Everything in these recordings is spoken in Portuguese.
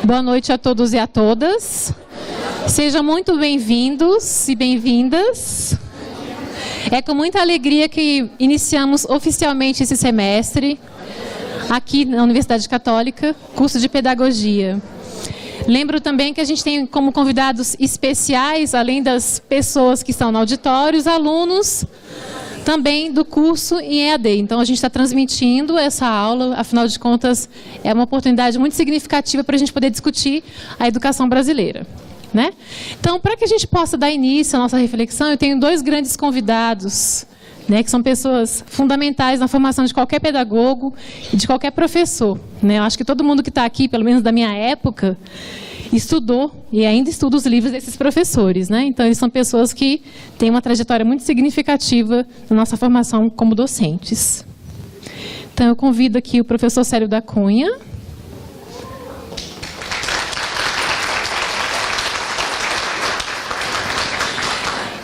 Boa noite a todos e a todas. Sejam muito bem-vindos e bem-vindas. É com muita alegria que iniciamos oficialmente esse semestre, aqui na Universidade Católica, curso de Pedagogia. Lembro também que a gente tem como convidados especiais, além das pessoas que estão no auditório, os alunos também do curso em EAD. Então, a gente está transmitindo essa aula, afinal de contas, é uma oportunidade muito significativa para a gente poder discutir a educação brasileira, né? Então, para que a gente possa dar início à nossa reflexão, eu tenho dois grandes convidados, né, que são pessoas fundamentais na formação de qualquer pedagogo e de qualquer professor, né? Eu acho que todo mundo que está aqui, pelo menos da minha época, estudou e ainda estuda os livros desses professores, né? Então, eles são pessoas que têm uma trajetória muito significativa na nossa formação como docentes. Então, eu convido aqui o professor Célio da Cunha.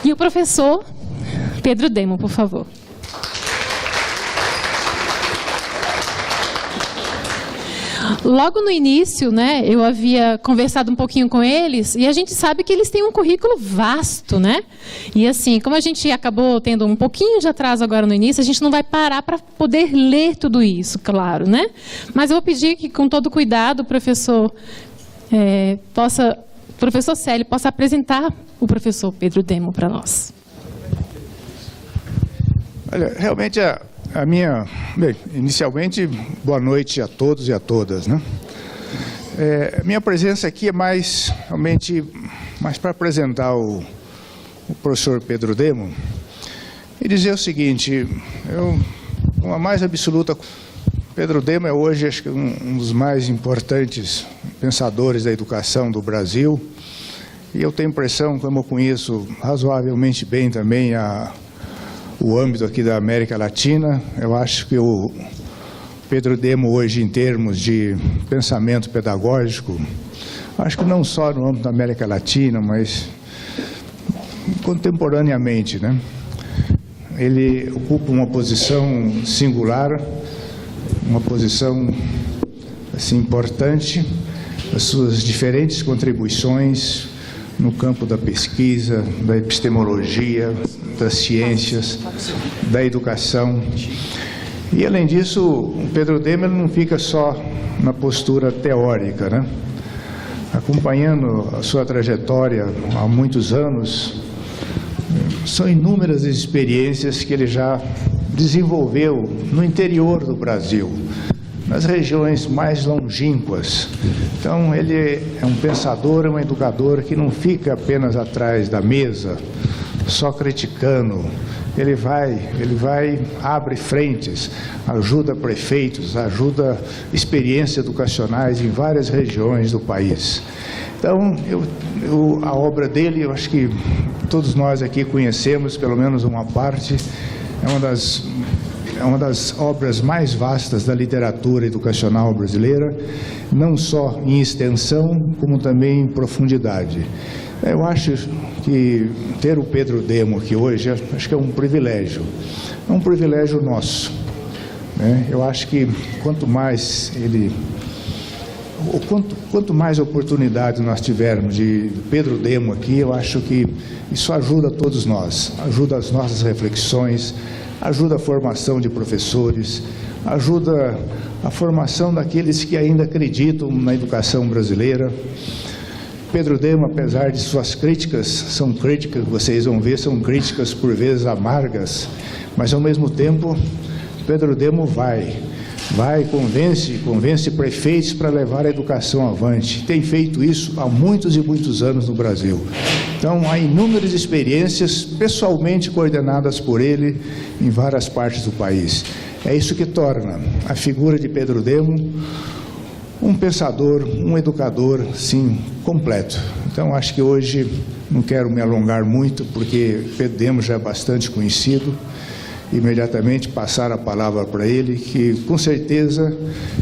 E o professor Pedro Demo, por favor. Logo no início, né, eu havia conversado um pouquinho com eles e a gente sabe que eles têm um currículo vasto, né? E assim, como a gente acabou tendo um pouquinho de atraso agora no início, a gente não vai parar para poder ler tudo isso, claro, né? Mas eu vou pedir que, com todo cuidado, o professor Célio possa apresentar o professor Pedro Demo para nós. Olha, realmente bem, inicialmente, boa noite a todos e a todas, né? Minha presença aqui é realmente mais para apresentar o professor Pedro Demo e dizer o seguinte: com a mais absoluta, Pedro Demo é hoje, acho que um dos mais importantes pensadores da educação do Brasil, e eu tenho a impressão, como eu conheço razoavelmente bem também o âmbito aqui da América Latina, eu acho que o Pedro Demo hoje, em termos de pensamento pedagógico, acho que não só no âmbito da América Latina, mas contemporaneamente, né? Ele ocupa uma posição singular, uma posição assim, importante, as suas diferentes contribuições no campo da pesquisa, da epistemologia, das ciências, da educação. E, além disso, o Pedro Demo não fica só na postura teórica, né? Acompanhando a sua trajetória há muitos anos, são inúmeras as experiências que ele já desenvolveu no interior do Brasil, nas regiões mais longínquas. Então, ele é um pensador, um educador que não fica apenas atrás da mesa, só criticando. Ele vai, abre frentes, ajuda prefeitos, ajuda experiências educacionais em várias regiões do país. Então, a obra dele, eu acho que todos nós aqui conhecemos, pelo menos uma parte, é uma das obras mais vastas da literatura educacional brasileira, não só em extensão, como também em profundidade. Eu acho que ter o Pedro Demo aqui hoje, acho que é um privilégio nosso, né? Eu acho que quanto mais oportunidade nós tivermos de Pedro Demo aqui, eu acho que isso ajuda todos nós, ajuda as nossas reflexões, ajuda a formação de professores, ajuda a formação daqueles que ainda acreditam na educação brasileira. Pedro Demo, apesar de suas críticas, são críticas, vocês vão ver, são críticas por vezes amargas, mas ao mesmo tempo, Pedro Demo convence prefeitos para levar a educação avante. Tem feito isso há muitos e muitos anos no Brasil. Então, há inúmeras experiências pessoalmente coordenadas por ele em várias partes do país. É isso que torna a figura de Pedro Demo um pensador, um educador, sim, completo. Então, acho que hoje não quero me alongar muito, porque Pedro Demo já é bastante conhecido. Imediatamente passar a palavra para ele, que com certeza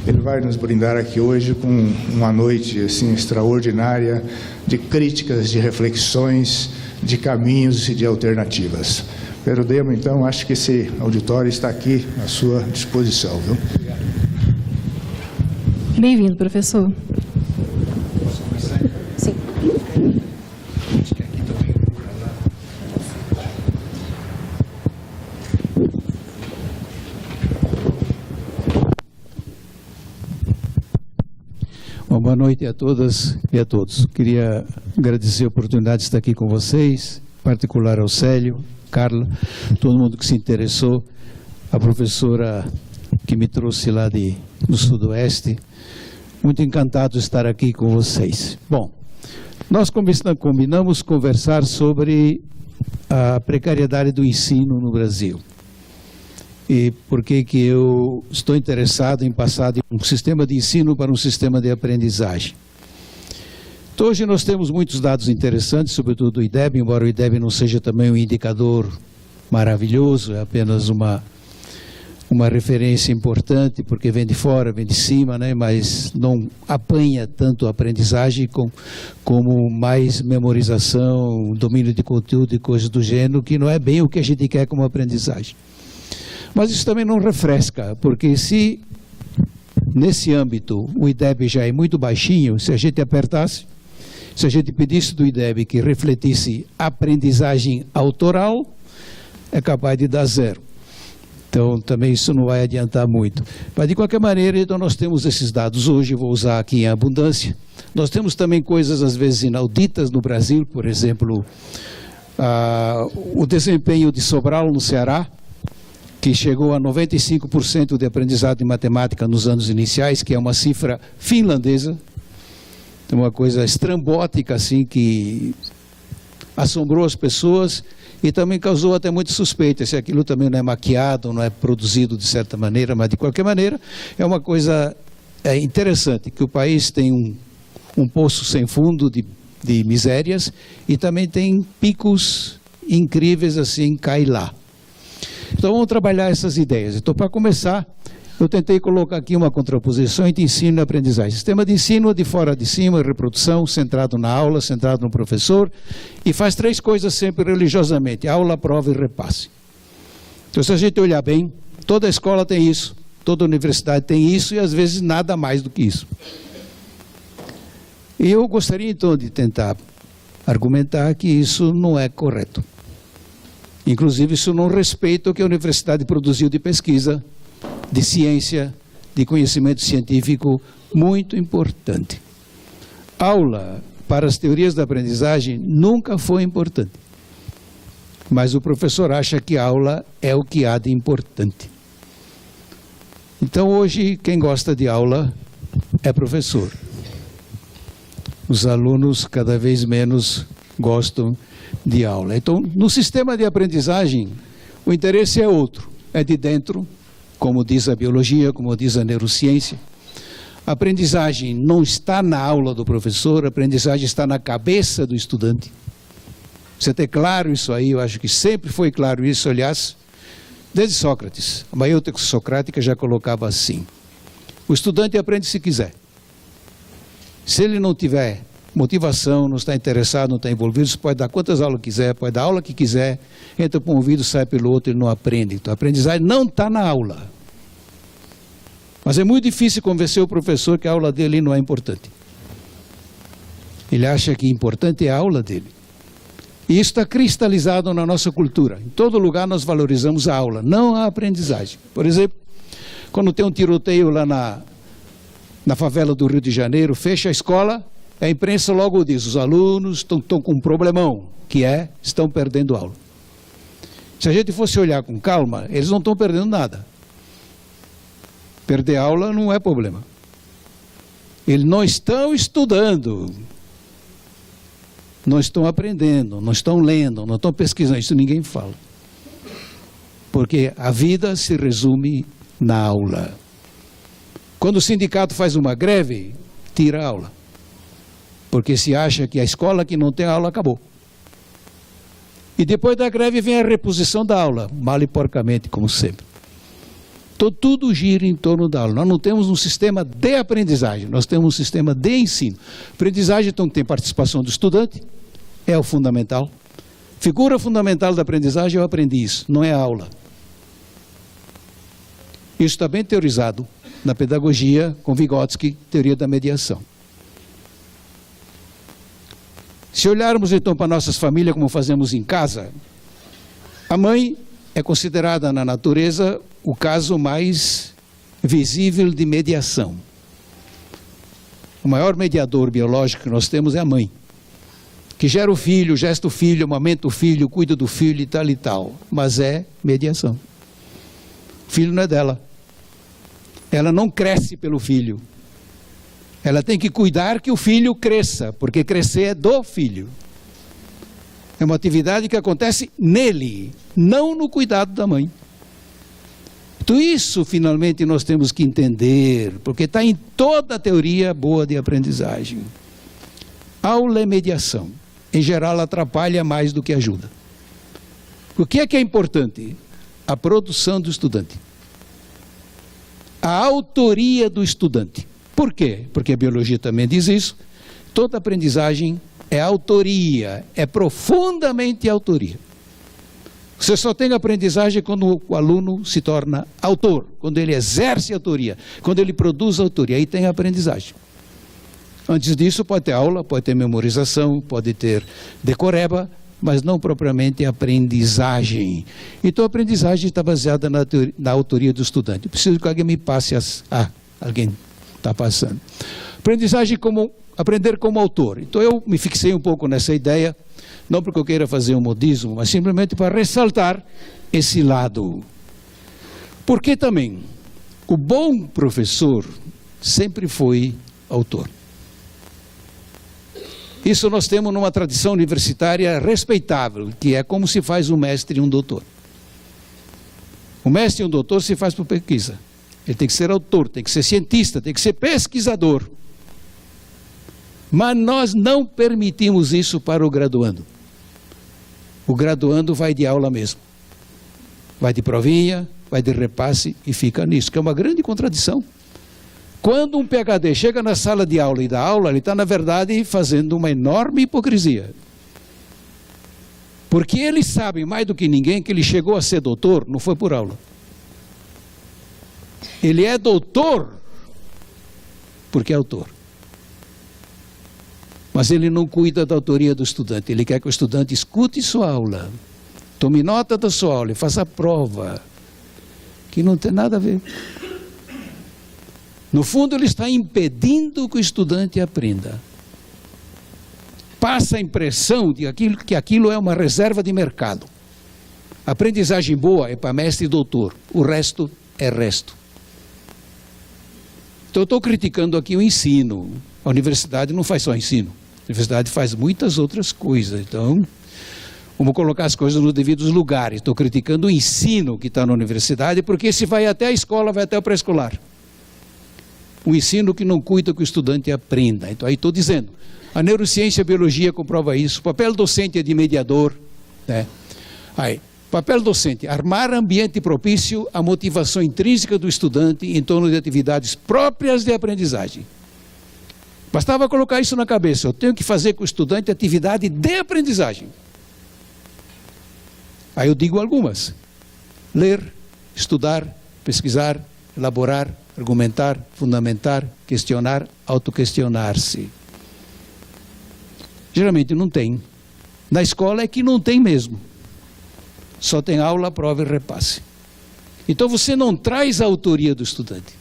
ele vai nos brindar aqui hoje com uma noite assim extraordinária de críticas, de reflexões, de caminhos e de alternativas. Pedro Demo, então, acho que esse auditório está aqui à sua disposição, viu? Bem-vindo, professor. boa noite a todas e a todos. Queria agradecer a oportunidade de estar aqui com vocês, em particular ao Célio, Carla, todo mundo que se interessou, a professora que me trouxe lá do Sudoeste. Muito encantado de estar aqui com vocês. Bom, nós combinamos conversar sobre a precariedade do ensino no Brasil. E por que eu estou interessado em passar de um sistema de ensino para um sistema de aprendizagem. Então, hoje nós temos muitos dados interessantes, sobretudo do IDEB, embora o IDEB não seja também um indicador maravilhoso, é apenas uma referência importante, porque vem de fora, vem de cima, né? Mas não apanha tanto a aprendizagem como mais memorização, domínio de conteúdo e coisas do gênero, que não é bem o que a gente quer como aprendizagem. Mas isso também não refresca, porque se nesse âmbito o IDEB já é muito baixinho, se a gente apertasse, se a gente pedisse do IDEB que refletisse aprendizagem autoral, é capaz de dar 0. Então também isso não vai adiantar muito. Mas de qualquer maneira, então nós temos esses dados hoje, vou usar aqui em abundância. Nós temos também coisas às vezes inauditas no Brasil, por exemplo, o desempenho de Sobral no Ceará, que chegou a 95% de aprendizado em matemática nos anos iniciais, que é uma cifra finlandesa, uma coisa estrambótica, assim, que assombrou as pessoas e também causou até muita suspeita, se aquilo também não é maquiado, não é produzido de certa maneira, mas de qualquer maneira é uma coisa interessante, que o país tem um poço sem fundo de misérias e também tem picos incríveis, assim, cai lá. Então vamos trabalhar essas ideias. Então, para começar, eu tentei colocar aqui uma contraposição entre ensino e aprendizagem. Sistema de ensino de fora de cima, reprodução, centrado na aula, centrado no professor, e faz 3 coisas sempre religiosamente: aula, prova e repasse. Então, se a gente olhar bem, toda escola tem isso, toda universidade tem isso, e às vezes nada mais do que isso. E eu gostaria então de tentar argumentar que isso não é correto. Inclusive, isso não respeita o que a universidade produziu de pesquisa, de ciência, de conhecimento científico, muito importante. Aula, para as teorias da aprendizagem, nunca foi importante. Mas o professor acha que aula é o que há de importante. Então, hoje, quem gosta de aula é professor. Os alunos cada vez menos gostam de aula. Então, no sistema de aprendizagem, o interesse é outro, é de dentro, como diz a biologia, como diz a neurociência. A aprendizagem não está na aula do professor, a aprendizagem está na cabeça do estudante. Você ter claro isso aí, eu acho que sempre foi claro isso, aliás, desde Sócrates. A maiêutica socrática já colocava assim: o estudante aprende se quiser. Se ele não tiver motivação, não está interessado, não está envolvido, você pode dar quantas aulas quiser, pode dar a aula que quiser, entra por um ouvido, sai pelo outro, ele não aprende. Então a aprendizagem não está na aula. Mas é muito difícil convencer o professor que a aula dele não é importante. Ele acha que importante é a aula dele. E isso está cristalizado na nossa cultura. Em todo lugar nós valorizamos a aula, não a aprendizagem. Por exemplo, quando tem um tiroteio lá na favela do Rio de Janeiro, fecha a escola, a imprensa logo diz: os alunos estão com um problemão, que estão perdendo aula. Se a gente fosse olhar com calma, eles não estão perdendo nada. Perder aula não é problema. Eles não estão estudando, não estão aprendendo, não estão lendo, não estão pesquisando, isso ninguém fala. Porque a vida se resume na aula. Quando o sindicato faz uma greve, tira a aula. Porque se acha que a escola que não tem aula acabou. E depois da greve vem a reposição da aula, mal e porcamente, como sempre. Então tudo gira em torno da aula. Nós não temos um sistema de aprendizagem, nós temos um sistema de ensino. Aprendizagem, então, tem participação do estudante, é o fundamental. Figura fundamental da aprendizagem, eu aprendi isso, não é a aula. Isso está bem teorizado na pedagogia, com Vygotsky, teoria da mediação. Se olharmos então para nossas famílias como fazemos em casa, a mãe é considerada na natureza o caso mais visível de mediação. O maior mediador biológico que nós temos é a mãe, que gera o filho, gesta o filho, amamenta o filho, cuida do filho e tal, mas é mediação. O filho não é dela. Ela não cresce pelo filho. Ela tem que cuidar que o filho cresça, porque crescer é do filho. É uma atividade que acontece nele, não no cuidado da mãe. Então isso, finalmente, nós temos que entender, porque está em toda a teoria boa de aprendizagem. Aula é mediação. Em geral, atrapalha mais do que ajuda. O que é importante? A produção do estudante. A autoria do estudante. Por quê? Porque a biologia também diz isso. Toda aprendizagem é autoria, é profundamente autoria. Você só tem aprendizagem quando o aluno se torna autor, quando ele exerce autoria, quando ele produz autoria, aí tem aprendizagem. Antes disso pode ter aula, pode ter memorização, pode ter decoreba, mas não propriamente aprendizagem. Então a aprendizagem está baseada na autoria do estudante. Eu preciso que alguém me passe alguém está passando. Aprendizagem como aprender como autor. Então eu me fixei um pouco nessa ideia, não porque eu queira fazer um modismo, mas simplesmente para ressaltar esse lado. Porque também o bom professor sempre foi autor. Isso nós temos numa tradição universitária respeitável, que é como se faz um mestre e um doutor. O mestre e um doutor se faz por pesquisa. Ele tem que ser autor, tem que ser cientista, tem que ser pesquisador. Mas nós não permitimos isso para o graduando. O graduando vai de aula mesmo. Vai de provinha, vai de repasse e fica nisso, que é uma grande contradição. Quando um PhD chega na sala de aula e dá aula, ele está, na verdade, fazendo uma enorme hipocrisia. Porque ele sabe mais do que ninguém que ele chegou a ser doutor, não foi por aula. Ele é doutor porque é autor. Mas ele não cuida da autoria do estudante. Ele quer que o estudante escute sua aula, tome nota da sua aula e faça a prova, que não tem nada a ver. No fundo, ele está impedindo que o estudante aprenda. Passa a impressão de que aquilo é uma reserva de mercado. A aprendizagem boa é para mestre e doutor, o resto é resto. Então eu estou criticando aqui o ensino. A universidade não faz só ensino. A universidade faz muitas outras coisas. Então, vamos colocar as coisas nos devidos lugares. Estou criticando o ensino que está na universidade, porque se vai até a escola, vai até o pré-escolar. O ensino que não cuida que o estudante aprenda. Então aí estou dizendo, a neurociência e a biologia comprova isso. O papel docente é de mediador, né? Aí, papel docente, armar ambiente propício à motivação intrínseca do estudante em torno de atividades próprias de aprendizagem. Bastava colocar isso na cabeça, eu tenho que fazer com o estudante atividade de aprendizagem. Aí eu digo algumas: ler, estudar, pesquisar, elaborar, argumentar, fundamentar, questionar, autoquestionar-se. Geralmente não tem. Na escola é que não tem mesmo. Só tem aula, prova e repasse. Então você não traz a autoria do estudante.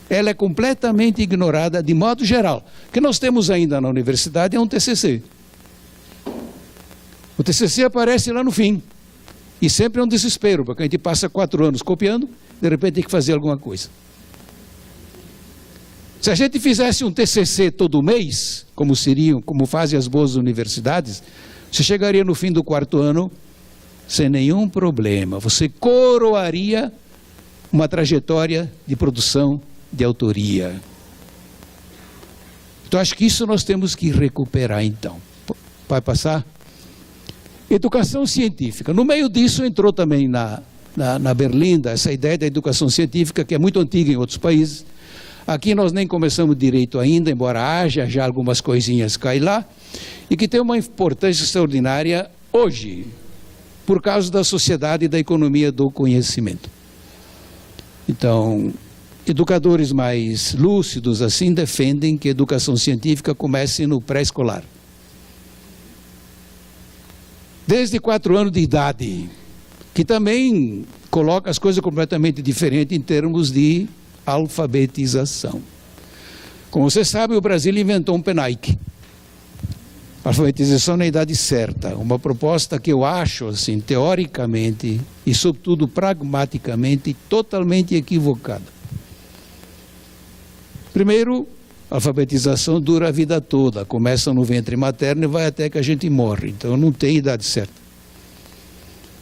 Ela é completamente ignorada de modo geral. O que nós temos ainda na universidade é um TCC. O TCC aparece lá no fim. E sempre é um desespero, porque a gente passa 4 anos copiando, de repente tem que fazer alguma coisa. Se a gente fizesse um TCC todo mês, como fazem as boas universidades, você chegaria no fim do 4º ano sem nenhum problema. Você coroaria uma trajetória de produção de autoria. Então acho que isso nós temos que recuperar então. Vai passar? Educação científica. No meio disso entrou também na Berlinda essa ideia da educação científica, que é muito antiga em outros países. Aqui nós nem começamos direito ainda, embora haja já algumas coisinhas cá e lá, e que tem uma importância extraordinária hoje, por causa da sociedade e da economia do conhecimento. Então, educadores mais lúcidos assim defendem que a educação científica comece no pré-escolar. Desde 4 anos de idade, que também coloca as coisas completamente diferentes em termos de alfabetização. Como você sabe, o Brasil inventou um PENAIC, alfabetização na idade certa, uma proposta que eu acho, assim, teoricamente e sobretudo pragmaticamente, totalmente equivocada. Primeiro, a alfabetização dura a vida toda, começa no ventre materno e vai até que a gente morre, então não tem idade certa.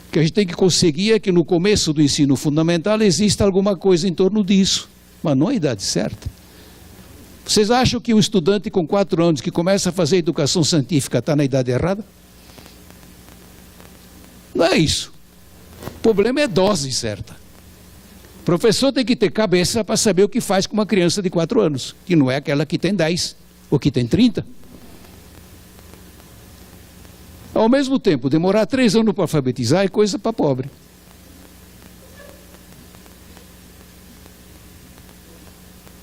O que a gente tem que conseguir é que no começo do ensino fundamental exista alguma coisa em torno disso, mas não a idade certa. Vocês acham que um estudante com 4 anos que começa a fazer educação científica está na idade errada? Não é isso. O problema é dose certa. O professor tem que ter cabeça para saber o que faz com uma criança de 4 anos, que não é aquela que tem 10 ou que tem 30. Ao mesmo tempo, demorar 3 anos para alfabetizar é coisa para pobre.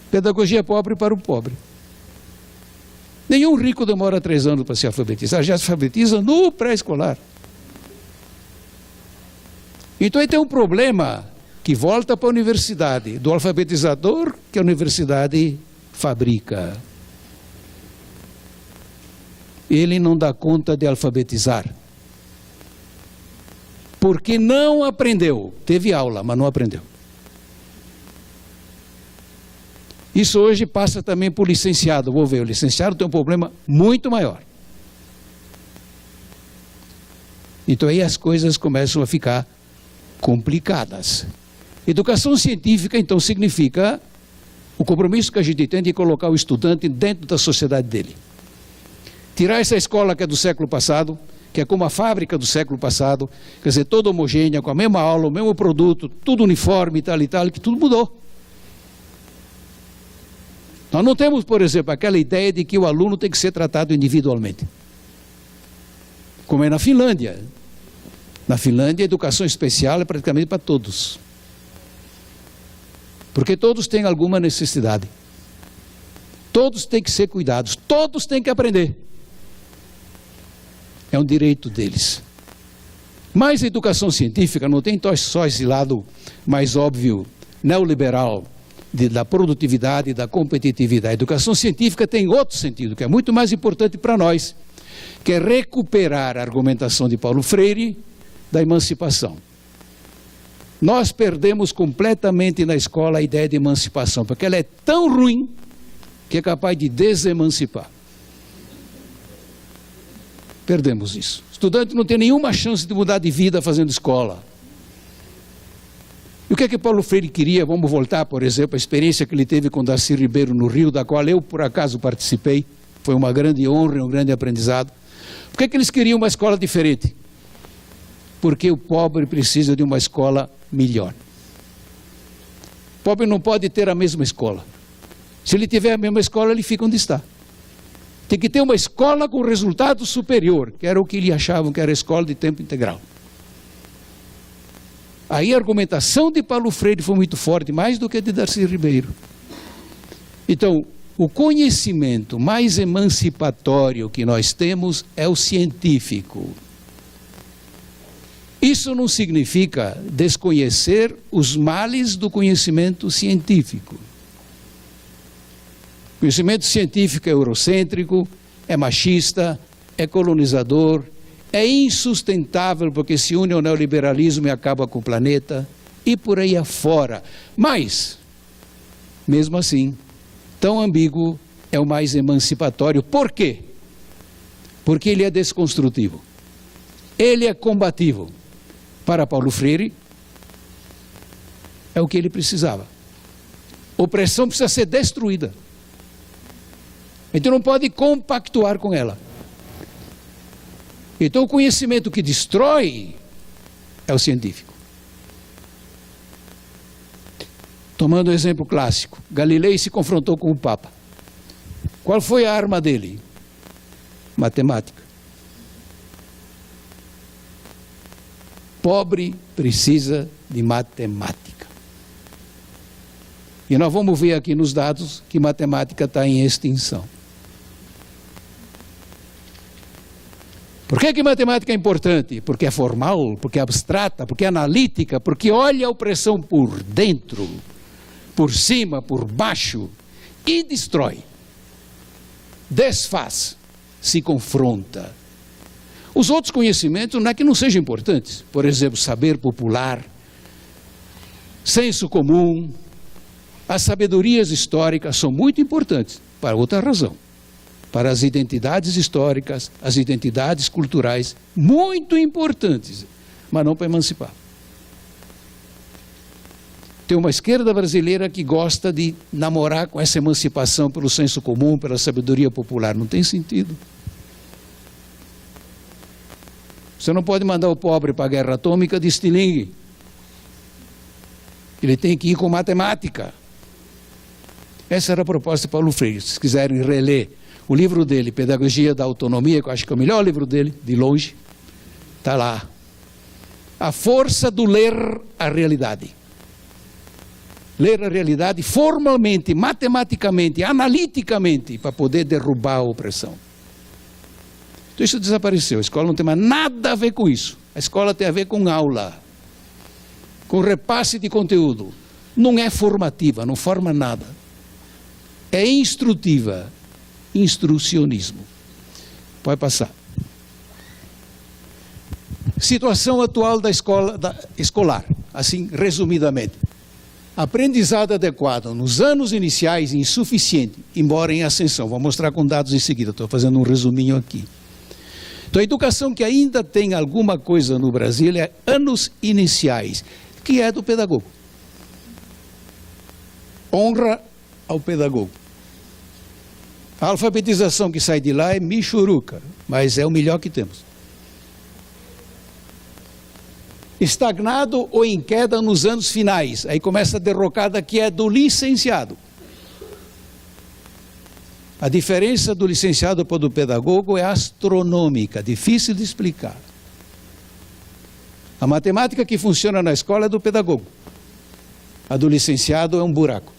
Pedagogia pobre para o pobre. Nenhum rico demora 3 anos para se alfabetizar, já se alfabetiza no pré-escolar. Então aí tem um problema que volta para a universidade, do alfabetizador que a universidade fabrica. Ele não dá conta de alfabetizar. Porque não aprendeu. Teve aula, mas não aprendeu. Isso hoje passa também por licenciado. Vou ver, o licenciado tem um problema muito maior. Então aí as coisas começam a ficar complicadas. Educação científica, então, significa o compromisso que a gente tem de colocar o estudante dentro da sociedade dele. Tirar essa escola que é do século passado, que é como a fábrica do século passado, quer dizer, toda homogênea, com a mesma aula, o mesmo produto, tudo uniforme e tal, que tudo mudou. Nós não temos, por exemplo, aquela ideia de que o aluno tem que ser tratado individualmente. Como é na Finlândia. Na Finlândia, a educação especial é praticamente para todos. Porque todos têm alguma necessidade. Todos têm que ser cuidados. Todos têm que aprender. É um direito deles. Mas a educação científica não tem só esse lado mais óbvio, neoliberal, da produtividade e da competitividade. A educação científica tem outro sentido, que é muito mais importante para nós, que é recuperar a argumentação de Paulo Freire da emancipação. Nós perdemos completamente na escola a ideia de emancipação, porque ela é tão ruim que é capaz de desemancipar. Perdemos isso. O estudante não tem nenhuma chance de mudar de vida fazendo escola. E o que é que Paulo Freire queria? Vamos voltar, por exemplo, à experiência que ele teve com Darcy Ribeiro no Rio, da qual eu, por acaso, participei. Foi uma grande honra, um grande aprendizado. Por que é que eles queriam uma escola diferente? Porque o pobre precisa de uma escola melhor. O pobre não pode ter a mesma escola. Se ele tiver a mesma escola, ele fica onde está. Tem que ter uma escola com resultado superior, que era o que eles achavam que era a escola de tempo integral. Aí a argumentação de Paulo Freire foi muito forte, mais do que a de Darcy Ribeiro. Então, o conhecimento mais emancipatório que nós temos é o científico. Isso não significa desconhecer os males do conhecimento científico. O conhecimento científico é eurocêntrico, é machista, é colonizador, é insustentável porque se une ao neoliberalismo e acaba com o planeta, e por aí afora. Mas, mesmo assim, tão ambíguo é o mais emancipatório. Por quê? Porque ele é desconstrutivo. Ele é combativo. Para Paulo Freire, é o que ele precisava. Opressão precisa ser destruída. A gente não pode compactuar com ela. Então o conhecimento que destrói é o científico. Tomando um exemplo clássico, Galilei se confrontou com o Papa. Qual foi a arma dele? Matemática. Pobre precisa de matemática. E nós vamos ver aqui nos dados que matemática está em extinção. Por que matemática é importante? Porque é formal, porque é abstrata, porque é analítica, porque olha a opressão por dentro, por cima, por baixo e destrói. desfaz, se confronta. Os outros conhecimentos não é que não sejam importantes. Por exemplo, saber popular, senso comum, as sabedorias históricas são muito importantes, para outra razão. Para as identidades históricas, as identidades culturais, muito importantes, mas não para emancipar. Tem uma esquerda brasileira que gosta de namorar com essa emancipação pelo senso comum, pela sabedoria popular. Não tem sentido. Você não pode mandar o pobre para a guerra atômica de estilingue. Ele tem que ir com matemática. Essa era a proposta de Paulo Freire. Se quiserem reler o livro dele, Pedagogia da Autonomia, que eu acho que é o melhor livro dele, de longe, está lá. A força do ler a realidade. Ler a realidade formalmente, matematicamente, analiticamente, para poder derrubar a opressão. Então isso desapareceu. A escola não tem mais nada a ver com isso. A escola tem a ver com aula, com repasse de conteúdo. Não é formativa, não forma nada. É instrutiva. Instrucionismo. Pode passar. Situação atual da escola escolar, assim resumidamente. Aprendizado adequado nos anos iniciais insuficiente, embora em ascensão. Vou mostrar com dados em seguida, estou fazendo um resuminho aqui. Então a educação que ainda tem alguma coisa no Brasil é anos iniciais, que é do pedagogo. Honra ao pedagogo. A alfabetização que sai de lá é michuruca, mas é o melhor que temos. Estagnado ou em queda nos anos finais, aí começa a derrocada que é do licenciado. A diferença do licenciado para o do pedagogo é astronômica, difícil de explicar. A matemática que funciona na escola é do pedagogo. A do licenciado é um buraco.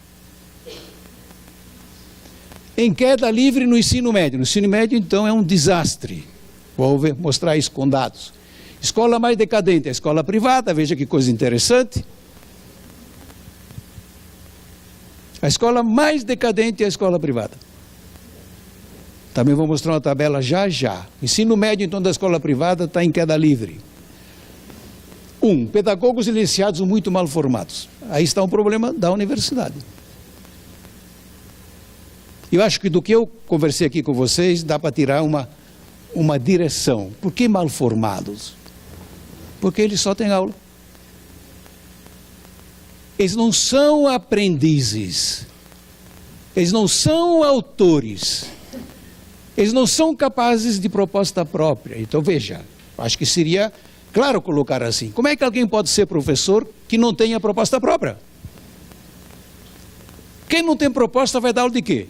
Em queda livre no ensino médio. No ensino médio, então, é um desastre. Vou mostrar isso com dados. Escola mais decadente, a escola privada, veja que coisa interessante. A escola mais decadente é a escola privada. Também vou mostrar uma tabela já já. O ensino médio, então, da escola privada está em queda livre. Pedagogos licenciados muito mal formados. Aí está um problema da universidade. Eu acho que do que eu conversei aqui com vocês, dá para tirar uma direção. Por que mal formados? Porque eles só têm aula. Eles não são aprendizes. Eles não são autores. Eles não são capazes de proposta própria. Então veja, acho que seria claro colocar assim. Como é que alguém pode ser professor que não tenha proposta própria? Quem não tem proposta vai dar aula de quê?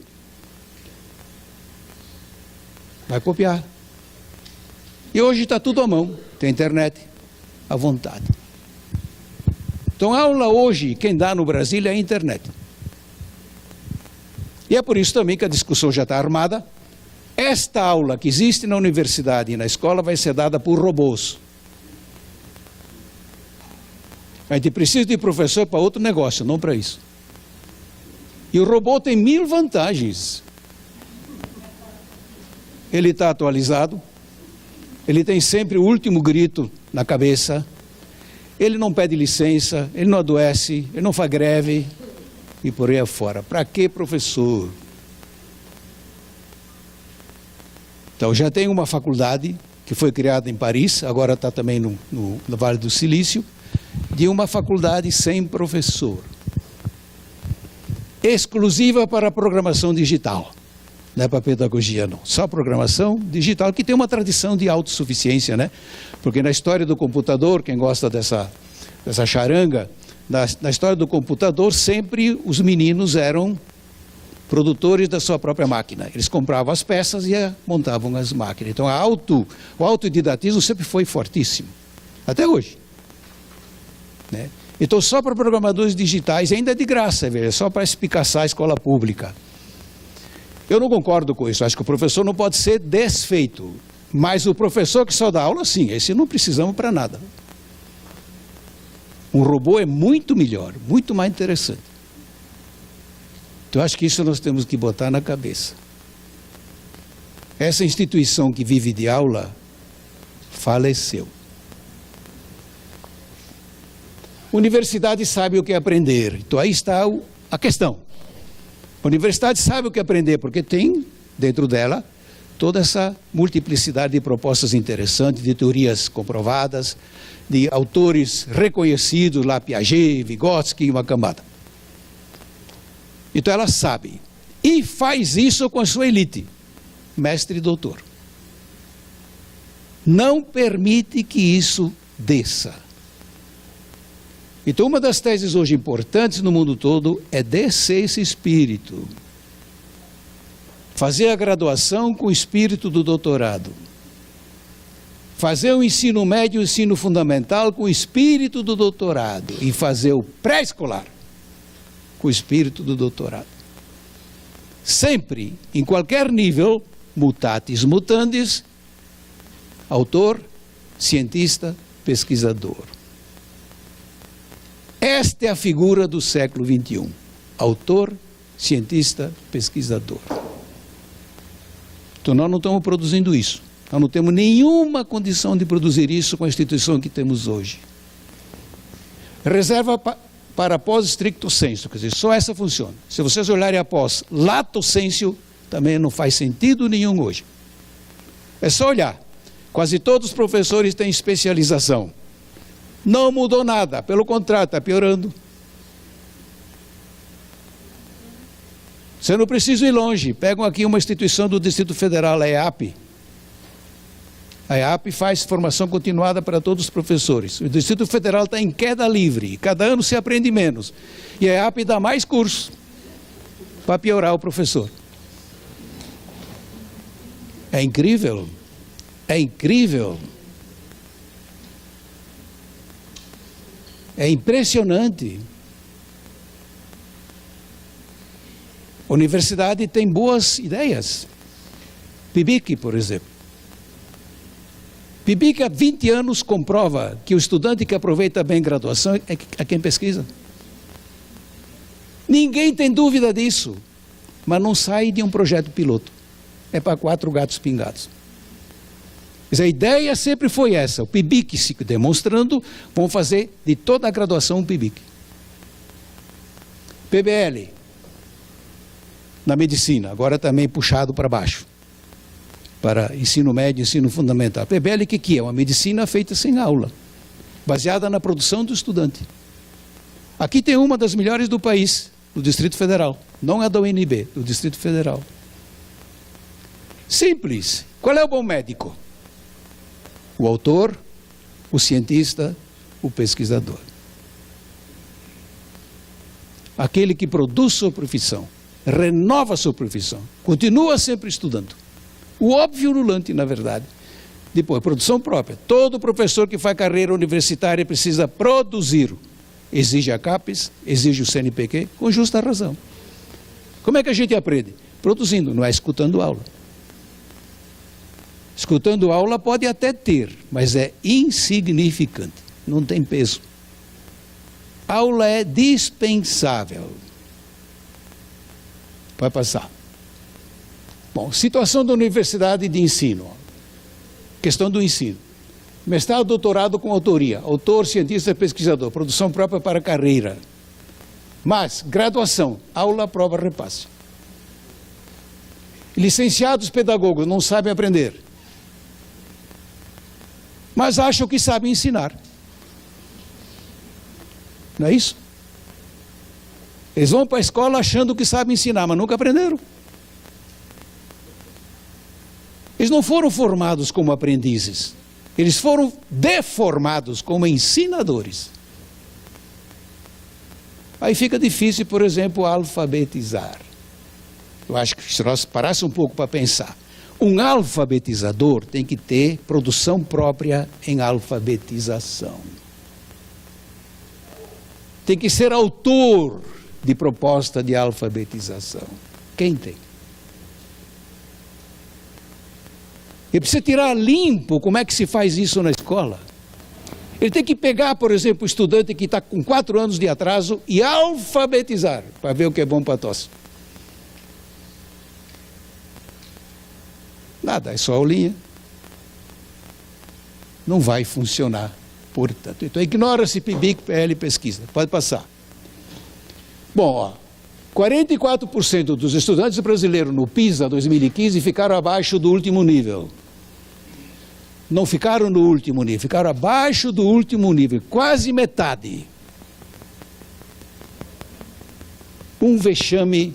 Vai copiar. E hoje está tudo à mão. Tem internet, à vontade. Então a aula hoje, quem dá no Brasil é a internet. E é por isso também que a discussão já está armada. Esta aula que existe na universidade e na escola vai ser dada por robôs. A gente precisa de professor para outro negócio, não para isso. E o robô tem 1000 vantagens. Ele está atualizado, ele tem sempre o último grito na cabeça, ele não pede licença, ele não adoece, ele não faz greve e por aí afora. Para que professor? Então já tem uma faculdade que foi criada em Paris, agora está também no Vale do Silício, de uma faculdade sem professor. Exclusiva para a programação digital. Não é para pedagogia, não. Só programação digital, que tem uma tradição de autossuficiência, né? Porque na história do computador, quem gosta dessa charanga, na história do computador, sempre os meninos eram produtores da sua própria máquina. Eles compravam as peças e montavam as máquinas. Então, o autodidatismo sempre foi fortíssimo. Até hoje. Né? Então, só para programadores digitais, ainda é de graça, veja, só para espicaçar a escola pública. Eu não concordo com isso, acho que o professor não pode ser desfeito, mas o professor que só dá aula, sim, esse não precisamos para nada. Um robô é muito melhor, muito mais interessante. Então, acho que isso nós temos que botar na cabeça. essa instituição que vive de aula faleceu. Universidade sabe o que aprender. Então aí está a questão. A universidade sabe o que aprender, porque tem dentro dela toda essa multiplicidade de propostas interessantes, de teorias comprovadas, de autores reconhecidos, lá Piaget, Vygotsky e uma cambada. Então ela sabe. E faz isso com a sua elite, mestre e doutor. Não permite que isso desça. Então uma das teses hoje importantes no mundo todo é descer esse espírito. Fazer a graduação com o espírito do doutorado. Fazer o ensino médio e o ensino fundamental com o espírito do doutorado. E fazer o pré-escolar com o espírito do doutorado. Sempre, em qualquer nível, mutatis mutandis, autor, cientista, pesquisador. Esta é a figura do século XXI. Autor, cientista, pesquisador. Então nós não estamos produzindo isso. Nós não temos nenhuma condição de produzir isso com a instituição que temos hoje. Reserva para pós stricto sensu, quer dizer, só essa funciona. Se vocês olharem após lato sensu, também não faz sentido nenhum hoje. É só olhar. Quase todos os professores têm especialização. Não mudou nada, pelo contrário, está piorando. Você não precisa ir longe. Pegam aqui uma instituição do Distrito Federal, a EAP. A EAP faz formação continuada para todos os professores. O Distrito Federal está em queda livre. Cada ano se aprende menos. E a EAP dá mais cursos para piorar o professor. É incrível. É incrível. É impressionante. A universidade tem boas ideias. PIBIC, por exemplo. PIBIC há 20 anos comprova que o estudante que aproveita bem a graduação é quem pesquisa. Ninguém tem dúvida disso, mas não sai de um projeto piloto. É para 4 gatos pingados. Mas a ideia sempre foi essa, o PIBIC se demonstrando, vão fazer de toda a graduação um PIBIC. PBL, na medicina, agora também puxado para baixo, para ensino médio e ensino fundamental. PBL o que é? Uma medicina feita sem aula, baseada na produção do estudante. Aqui tem uma das melhores do país, do Distrito Federal, não é da UNB, do Distrito Federal. Simples. Qual é o bom médico? O autor, o cientista, o pesquisador. Aquele que produz sua profissão, renova sua profissão, continua sempre estudando. O óbvio ululante, na verdade. Depois, produção própria. Todo professor que faz carreira universitária precisa produzir. Exige a CAPES, exige o CNPq, com justa razão. Como é que a gente aprende? Produzindo, não é escutando aula. Escutando aula pode até ter, mas é insignificante, não tem peso. Aula é dispensável. Vai passar. Bom, situação da universidade de ensino. Questão do ensino. Mestrado, doutorado com autoria. Autor, cientista, pesquisador. Produção própria para carreira. Mas, graduação, aula, prova, repasse. Licenciados pedagogos não sabem aprender. Mas acham que sabem ensinar. Não é isso? Eles vão para a escola achando que sabem ensinar, mas nunca aprenderam. Eles não foram formados como aprendizes. Eles foram deformados como ensinadores. Aí fica difícil, por exemplo, alfabetizar. Eu acho que se nós parássemos um pouco para pensar, um alfabetizador tem que ter produção própria em alfabetização. Tem que ser autor de proposta de alfabetização. Quem tem? Ele precisa tirar limpo como é que se faz isso na escola. Ele tem que pegar, por exemplo, o estudante que está com 4 anos de atraso e alfabetizar, para ver o que é bom para tosse. nada, é só aulinha. Não vai funcionar, portanto. Então, ignora-se PIBIC, PL, pesquisa. Pode passar. Bom, ó, 44% dos estudantes brasileiros no PISA 2015 ficaram abaixo do último nível. Não ficaram no último nível, ficaram abaixo do último nível, quase metade. Um vexame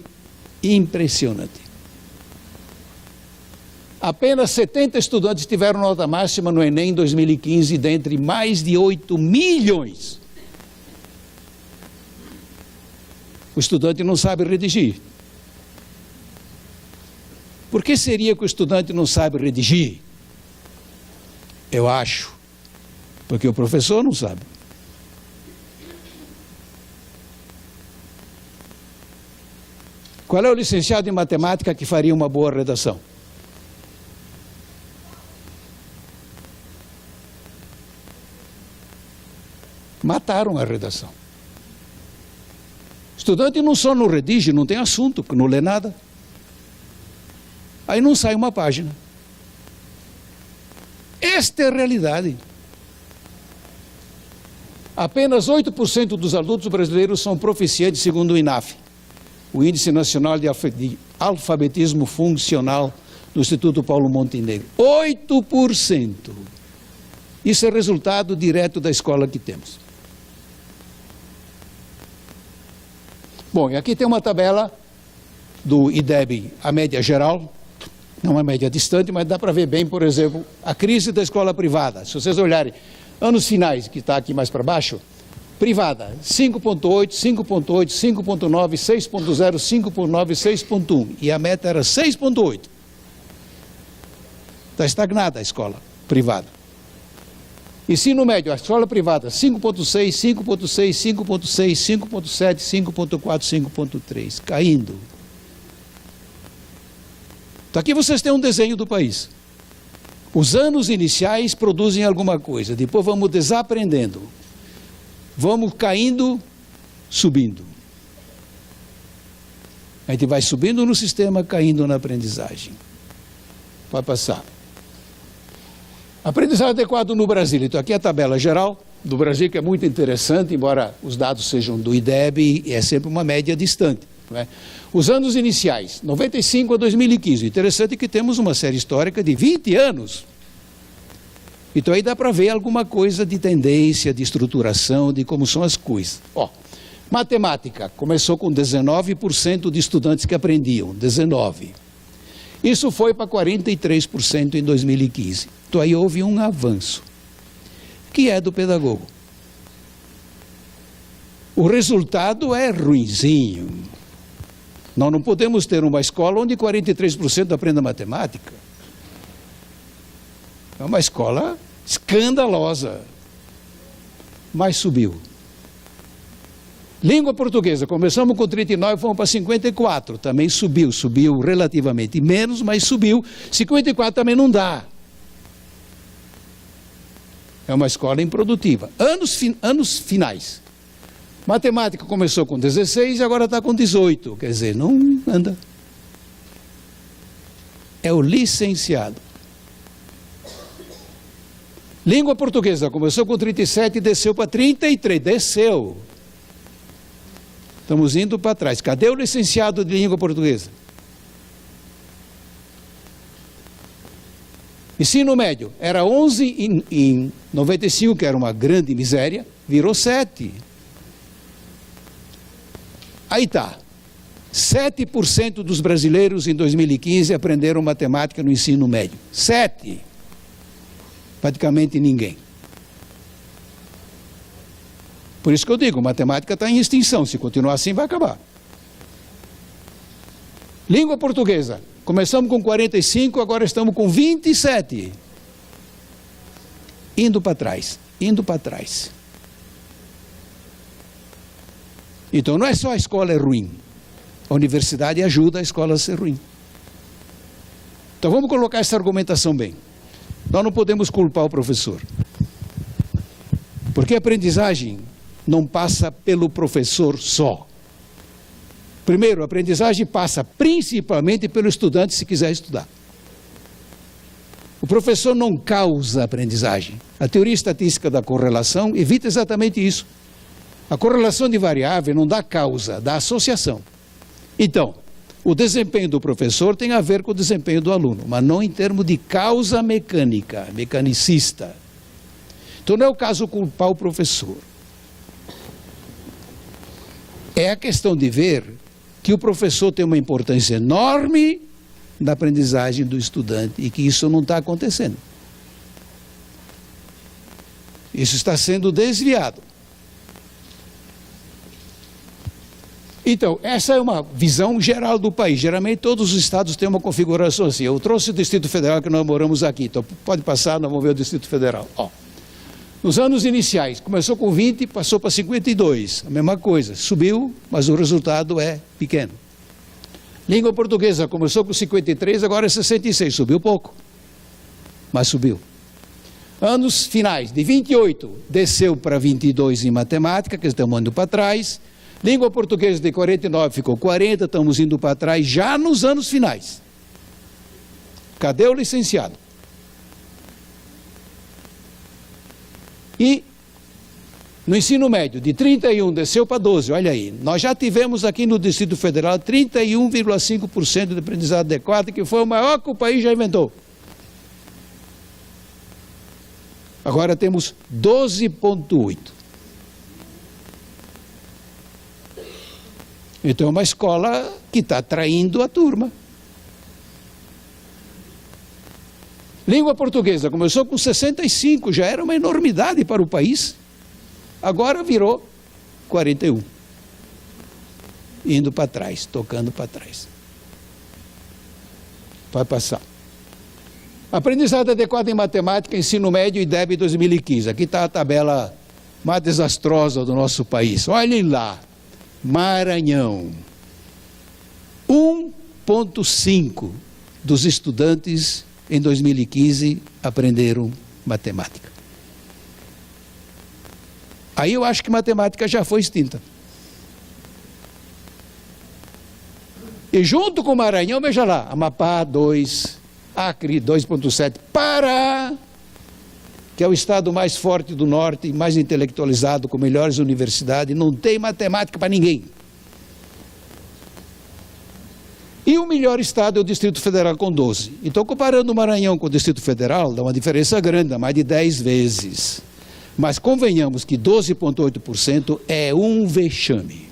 impressionante. Apenas 70 estudantes tiveram nota máxima no Enem em 2015, dentre mais de 8 milhões. O estudante não sabe redigir. Por que seria que o estudante não sabe redigir? Eu acho, porque o professor não sabe. Qual é o licenciado em matemática que faria uma boa redação? Mataram a redação. Estudante não só não redige, não tem assunto, não lê nada. Aí não sai uma página. Esta é a realidade. Apenas 8% dos adultos brasileiros são proficientes segundo o INAF, o Índice Nacional de Alfabetismo Funcional do Instituto Paulo Montenegro. 8%. Isso é resultado direto da escola que temos. Bom, e aqui tem uma tabela do IDEB, a média geral, não é média distante, mas dá para ver bem, por exemplo, a crise da escola privada. Se vocês olharem, anos finais, que está aqui mais para baixo, privada, 5.8, 5.8, 5.9, 6.0, 5.9, 6.1, e a meta era 6.8. Está estagnada a escola privada. Ensino médio, a escola privada, 5.6, 5.6, 5.6, 5.7, 5.4, 5.3, caindo. Então aqui vocês têm um desenho do país. Os anos iniciais produzem alguma coisa, depois vamos desaprendendo. Vamos caindo, subindo. A gente vai subindo no sistema, caindo na aprendizagem. Pode passar. Aprendizagem adequado no Brasil. Então aqui é a tabela geral do Brasil, que é muito interessante, embora os dados sejam do IDEB, é sempre uma média distante. Não é? Os anos iniciais, 95 a 2015. Interessante que temos uma série histórica de 20 anos. Então aí dá para ver alguma coisa de tendência, de estruturação, de como são as coisas. Ó, matemática, começou com 19% de estudantes que aprendiam, 19%. Isso foi para 43% em 2015. Então aí houve um avanço, que é do pedagogo. O resultado é ruinzinho. Nós não podemos ter uma escola onde 43% aprenda matemática. É uma escola escandalosa, mas subiu. Língua portuguesa, começamos com 39, fomos para 54, também subiu relativamente menos, mas subiu. 54 também não dá. É uma escola improdutiva. Anos finais. Matemática começou com 16 e agora está com 18, quer dizer, não anda. É o licenciado. Língua portuguesa começou com 37 e desceu para 33, desceu. Estamos indo para trás. Cadê o licenciado de língua portuguesa? Ensino médio, era 11 em 95, que era uma grande miséria, virou 7. Aí está. 7% dos brasileiros em 2015 aprenderam matemática no ensino médio. 7%. Praticamente ninguém. Por isso que eu digo, matemática está em extinção. Se continuar assim, vai acabar. Língua portuguesa. Começamos com 45, agora estamos com 27. Indo para trás, indo para trás. Então não é só a escola é ruim. A universidade ajuda a escola a ser ruim. Então vamos colocar essa argumentação bem. Nós não podemos culpar o professor. Porque a aprendizagem não passa pelo professor só. Primeiro, a aprendizagem passa principalmente pelo estudante se quiser estudar. professor não causa aprendizagem. A teoria estatística da correlação evita exatamente isso. A correlação de variável não dá causa, dá associação. Então, o desempenho do professor tem a ver com o desempenho do aluno, mas não em termos de causa mecânica, mecanicista. Então não é o caso culpar o professor. É a questão de ver que o professor tem uma importância enorme na aprendizagem do estudante e que isso não está acontecendo. Isso está sendo desviado. Então, essa é uma visão geral do país. Geralmente todos os estados têm uma configuração assim. Eu trouxe o Distrito Federal que nós moramos aqui, então pode passar, nós vamos ver o Distrito Federal. Nos anos iniciais, começou com 20, passou para 52, a mesma coisa, subiu, mas o resultado é pequeno. Língua portuguesa começou com 53, agora é 66, subiu pouco, mas subiu. Anos finais, de 28, desceu para 22 em matemática, que estamos indo para trás. Língua portuguesa de 49 ficou 40, estamos indo para trás já nos anos finais. Cadê o licenciado? E no ensino médio, de 31 desceu para 12, olha aí. Nós já tivemos aqui no Distrito Federal 31,5% de aprendizado adequado, que foi o maior que o país já inventou. Agora temos 12,8%. Então é uma escola que está atraindo a turma. Língua portuguesa começou com 65, já era uma enormidade para o país. Agora virou 41. Indo para trás, tocando para trás. Vai passar. Aprendizado adequado em matemática, ensino médio e IDEB 2015. Aqui está a tabela mais desastrosa do nosso país. Olhem lá. Maranhão. 1,5 dos estudantes em 2015 aprenderam matemática. Aí eu acho que matemática já foi extinta. E junto com o Maranhão, veja lá, Amapá 2, Acre 2,7, Pará, que é o estado mais forte do norte, mais intelectualizado, com melhores universidades, não tem matemática para ninguém. E o melhor estado é o Distrito Federal com 12. Então, comparando o Maranhão com o Distrito Federal, dá uma diferença grande, dá mais de 10 vezes. Mas convenhamos que 12,8% é um vexame.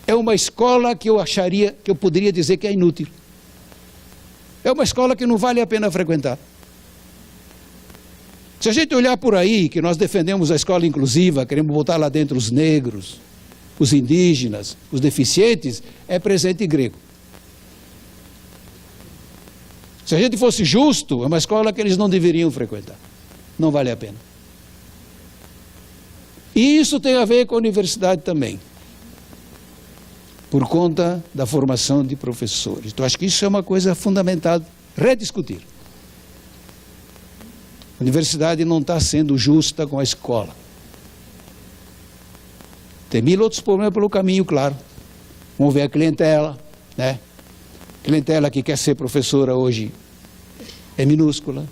É uma escola que eu acharia, que eu poderia dizer que é inútil. É uma escola que não vale a pena frequentar. Se a gente olhar por aí, que nós defendemos a escola inclusiva, queremos botar lá dentro os negros, os indígenas, os deficientes, é presente grego. Se a gente fosse justo, é uma escola que eles não deveriam frequentar. Não vale a pena. E isso tem a ver com a universidade também, por conta da formação de professores. Então, acho que isso é uma coisa fundamental, rediscutir. A universidade não está sendo justa com a escola. Tem mil outros problemas pelo caminho, claro. Vamos ver a clientela, né? Clientela que quer ser professora hoje é minúscula.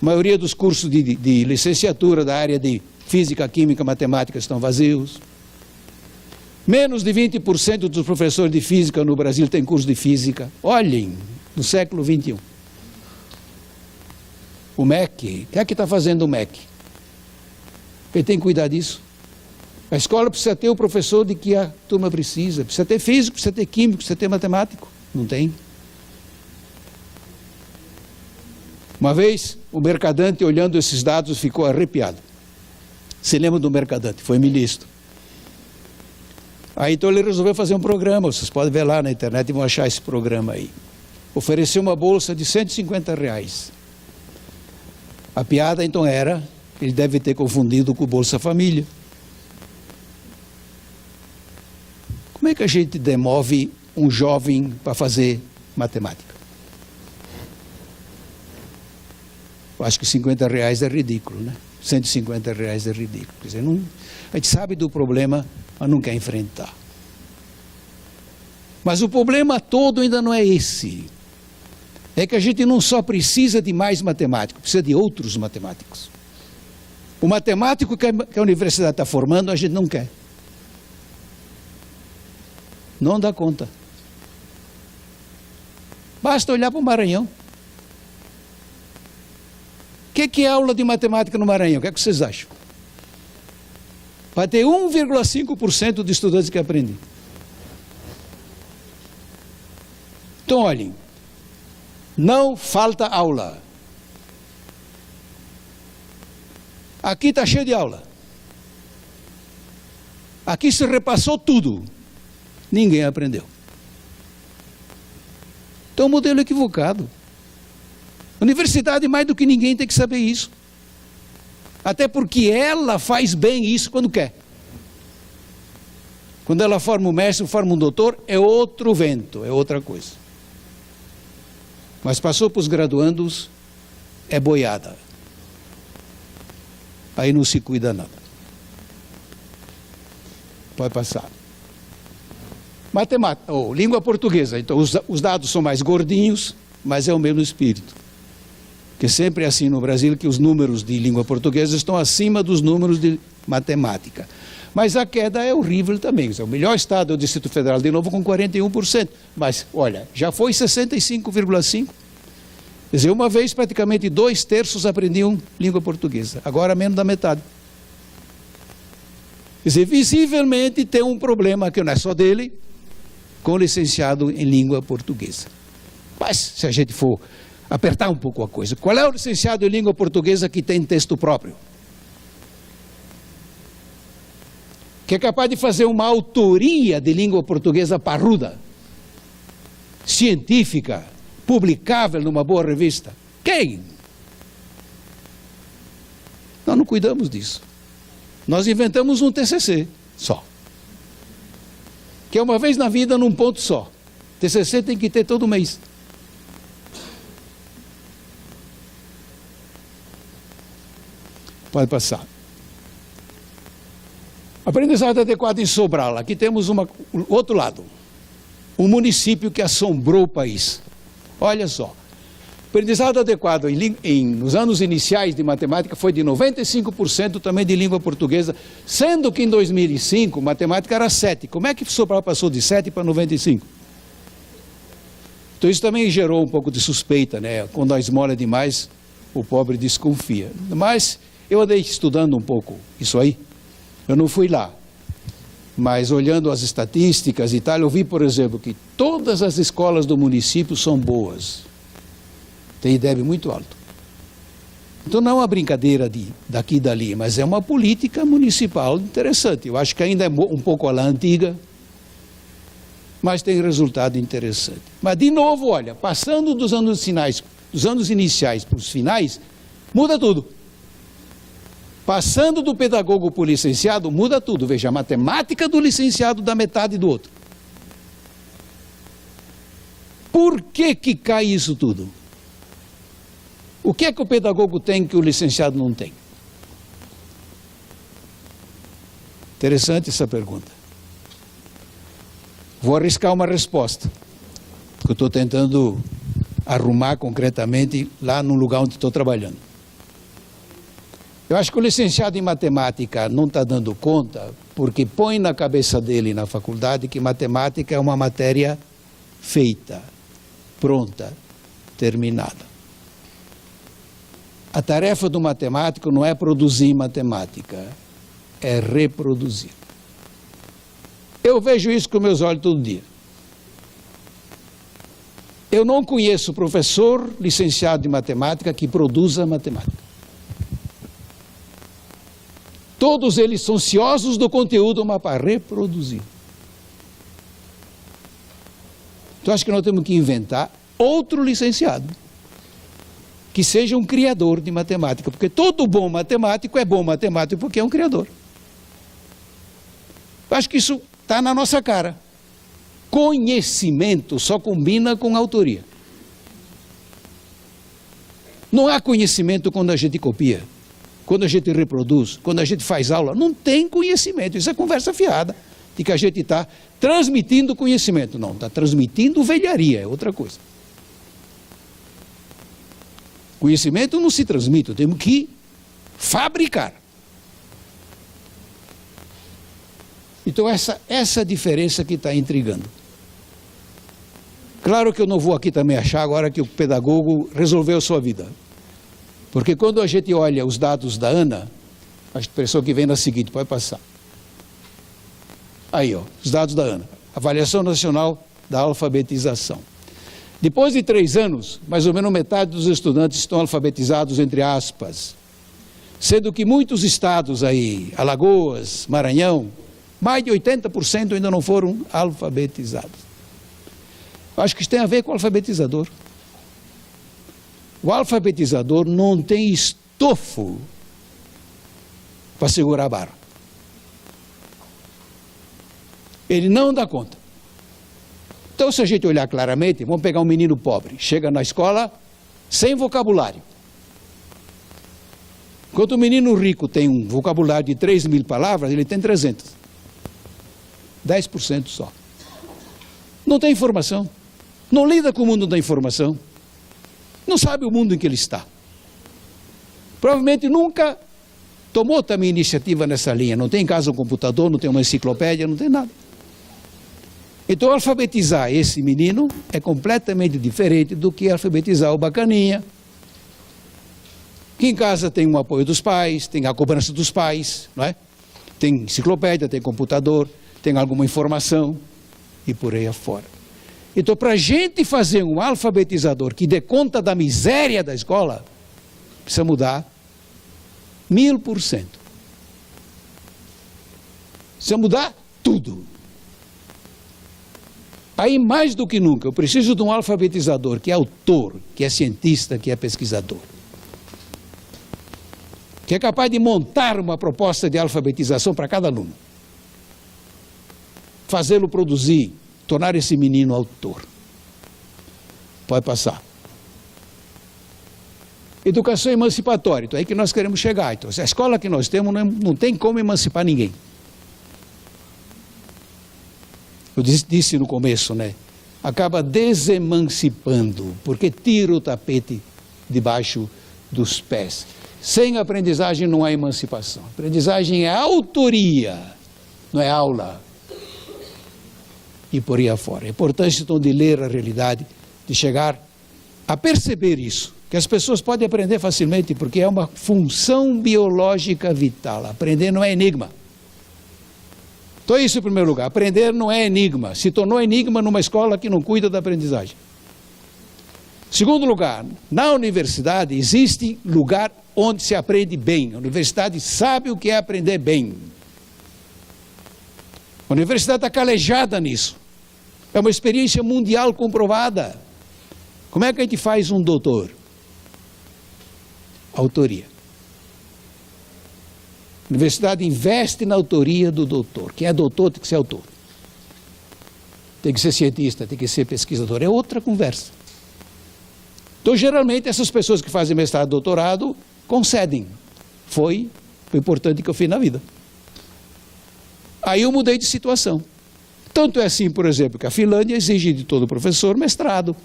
A maioria dos cursos de licenciatura da área de física, química, matemática estão vazios. Menos de 20% dos professores de física no Brasil têm curso de física. Olhem, no século XXI. O MEC, o que é que está fazendo o MEC? Ele tem que cuidar disso. A escola precisa ter o professor de que a turma precisa. Precisa ter físico, precisa ter químico, precisa ter matemático. Não tem. Uma vez, o Mercadante, olhando esses dados, ficou arrepiado. Se lembra do Mercadante? Foi ministro. Aí então ele resolveu fazer um programa, vocês podem ver lá na internet e vão achar esse programa aí. Ofereceu uma bolsa de R$150. A piada então era, ele deve ter confundido com o Bolsa Família. Como é que a gente demove um jovem para fazer matemática? Eu acho que R$50 é ridículo, né? R$150 é ridículo. Quer dizer, não, a gente sabe do problema, mas não quer enfrentar. Mas o problema todo ainda não é esse. é que a gente não só precisa de mais matemáticos, precisa de outros matemáticos. O matemático que a universidade está formando, a gente não quer. Não dá conta. Basta olhar para o Maranhão. O que é aula de matemática no Maranhão? O que é que vocês acham? Vai ter 1,5% de estudantes que aprendem. Então, olhem, não falta aula. Aqui está cheio de aula. Aqui se repassou tudo. Ninguém aprendeu. Então, um modelo equivocado. Universidade, mais do que ninguém, tem que saber isso. Até porque ela faz bem isso quando quer. Quando ela forma um mestre, forma um doutor, é outro vento, é outra coisa. Mas passou para os graduandos, é boiada. Aí não se cuida nada. Pode passar. Matemática, ou língua portuguesa. Então os dados são mais gordinhos, mas é o mesmo espírito. Porque sempre é assim no Brasil que os números de língua portuguesa estão acima dos números de matemática. Mas a queda é horrível também. O melhor estado é o Distrito Federal, de novo com 41%. Mas, olha, já foi 65,5%. Quer dizer, uma vez praticamente 2/3 aprendiam língua portuguesa. Agora menos da metade. Quer dizer, visivelmente tem um problema que não é só dele, com o licenciado em língua portuguesa. Mas, se a gente for apertar um pouco a coisa, qual é o licenciado em língua portuguesa que tem texto próprio? Que é capaz de fazer uma autoria de língua portuguesa parruda, científica, publicável numa boa revista? Quem? Nós não cuidamos disso. Nós inventamos um TCC só. Que é uma vez na vida num ponto só. TCC tem que ter todo mês. Pode passar. Aprendizado adequado em Sobral. Aqui temos o outro lado. Um município que assombrou o país. Olha só. Aprendizado adequado nos anos iniciais de matemática foi de 95% também de língua portuguesa, sendo que em 2005 matemática era 7%. Como é que Sobral passou de 7% para 95%? Então isso também gerou um pouco de suspeita, né? Quando a esmola é demais, o pobre desconfia. Mas eu andei estudando um pouco isso aí. Eu não fui lá. Mas olhando as estatísticas e tal, eu vi, por exemplo, que todas as escolas do município são boas. Tem IDEB muito alto. Então não é uma brincadeira daqui e dali, mas é uma política municipal interessante. Eu acho que ainda é um pouco a lá antiga, mas tem resultado interessante. Mas de novo, olha, passando dos anos iniciais para os finais, muda tudo. Passando do pedagogo para o licenciado, muda tudo. Veja, a matemática do licenciado dá metade do outro. Por que cai isso tudo? O que é que o pedagogo tem que o licenciado não tem? Interessante essa pergunta. Vou arriscar uma resposta, que eu estou tentando arrumar concretamente lá no lugar onde estou trabalhando. Eu acho que o licenciado em matemática não está dando conta, porque põe na cabeça dele na faculdade que matemática é uma matéria feita, pronta, terminada. A tarefa do matemático não é produzir matemática, é reproduzir. Eu vejo isso com meus olhos todo dia. Eu não conheço professor licenciado em matemática que produza matemática. Todos eles são ciosos do conteúdo, mas para reproduzir. Então acho que nós temos que inventar outro licenciado que seja um criador de matemática, porque todo bom matemático é bom matemático porque é um criador. Eu acho que isso está na nossa cara. Conhecimento só combina com autoria. Não há conhecimento quando a gente copia, quando a gente reproduz, quando a gente faz aula. Não tem conhecimento. Isso é conversa fiada de que a gente está transmitindo conhecimento. Não, está transmitindo velharia, é outra coisa. Conhecimento não se transmite, temos que fabricar. Então essa diferença que está intrigando. Claro que eu não vou aqui também achar agora que o pedagogo resolveu a sua vida. Porque quando a gente olha os dados da ANA, a expressão que vem na seguinte, pode passar. Aí, ó, os dados da ANA, Avaliação Nacional da Alfabetização. Depois de 3 anos, mais ou menos metade dos estudantes estão alfabetizados, entre aspas. Sendo que muitos estados aí, Alagoas, Maranhão, mais de 80% ainda não foram alfabetizados. Acho que isso tem a ver com o alfabetizador. O alfabetizador não tem estofo para segurar a barra. Ele não dá conta. Então, se a gente olhar claramente, vamos pegar um menino pobre, chega na escola sem vocabulário. Enquanto o menino rico tem um vocabulário de 3.000 palavras, ele tem 300. 10% só. Não tem informação. Não lida com o mundo da informação. Não sabe o mundo em que ele está. Provavelmente nunca tomou também iniciativa nessa linha. Não tem em casa um computador, não tem uma enciclopédia, não tem nada. Então, alfabetizar esse menino é completamente diferente do que alfabetizar o bacaninha, que em casa tem o apoio dos pais, tem a cobrança dos pais, não é? Tem enciclopédia, tem computador, tem alguma informação e por aí afora. Então, para a gente fazer um alfabetizador que dê conta da miséria da escola, precisa mudar 1000%. Precisa mudar tudo. Aí, mais do que nunca, eu preciso de um alfabetizador que é autor, que é cientista, que é pesquisador. Que é capaz de montar uma proposta de alfabetização para cada aluno. Fazê-lo produzir, tornar esse menino autor. Pode passar. Educação emancipatória, então é aí que nós queremos chegar. Então, a escola que nós temos não tem como emancipar ninguém. Eu disse no começo, né? Acaba desemancipando, porque tira o tapete debaixo dos pés. Sem aprendizagem não há emancipação. Aprendizagem é autoria, não é aula. E por aí afora. É importante, então, de ler a realidade, de chegar a perceber isso, que as pessoas podem aprender facilmente, porque é uma função biológica vital. Aprender não é enigma. Então, isso em primeiro lugar. Aprender não é enigma. Se tornou enigma numa escola que não cuida da aprendizagem. Segundo lugar, na universidade existe lugar onde se aprende bem. A universidade sabe o que é aprender bem. A universidade está calejada nisso. É uma experiência mundial comprovada. Como é que a gente faz um doutor? Autoria. A universidade investe na autoria do doutor. Quem é doutor tem que ser autor. Tem que ser cientista, tem que ser pesquisador. É outra conversa. Então, geralmente, essas pessoas que fazem mestrado e doutorado concedem. Foi o importante que eu fiz na vida. Aí eu mudei de situação. Tanto é assim, por exemplo, que a Finlândia exige de todo professor mestrado.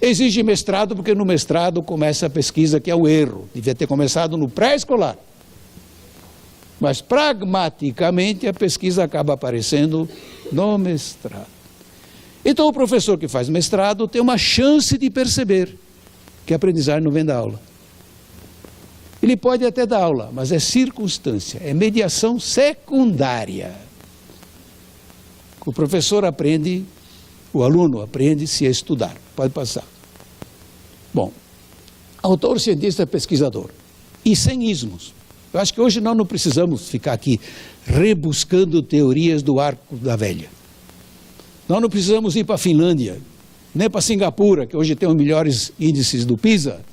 Exige mestrado porque no mestrado começa a pesquisa, que é um erro. Devia ter começado no pré-escolar. Mas, pragmaticamente, a pesquisa acaba aparecendo no mestrado. Então, o professor que faz mestrado tem uma chance de perceber que a aprendizagem não vem da aula. Ele pode até dar aula, mas é circunstância, é mediação secundária. O professor aprende, o aluno aprende-se a estudar. Pode passar. Bom, autor, cientista, pesquisador. E sem ismos. Eu acho que hoje nós não precisamos ficar aqui rebuscando teorias do arco da velha. Nós não precisamos ir para a Finlândia, nem para Singapura, que hoje tem os melhores índices do PISA.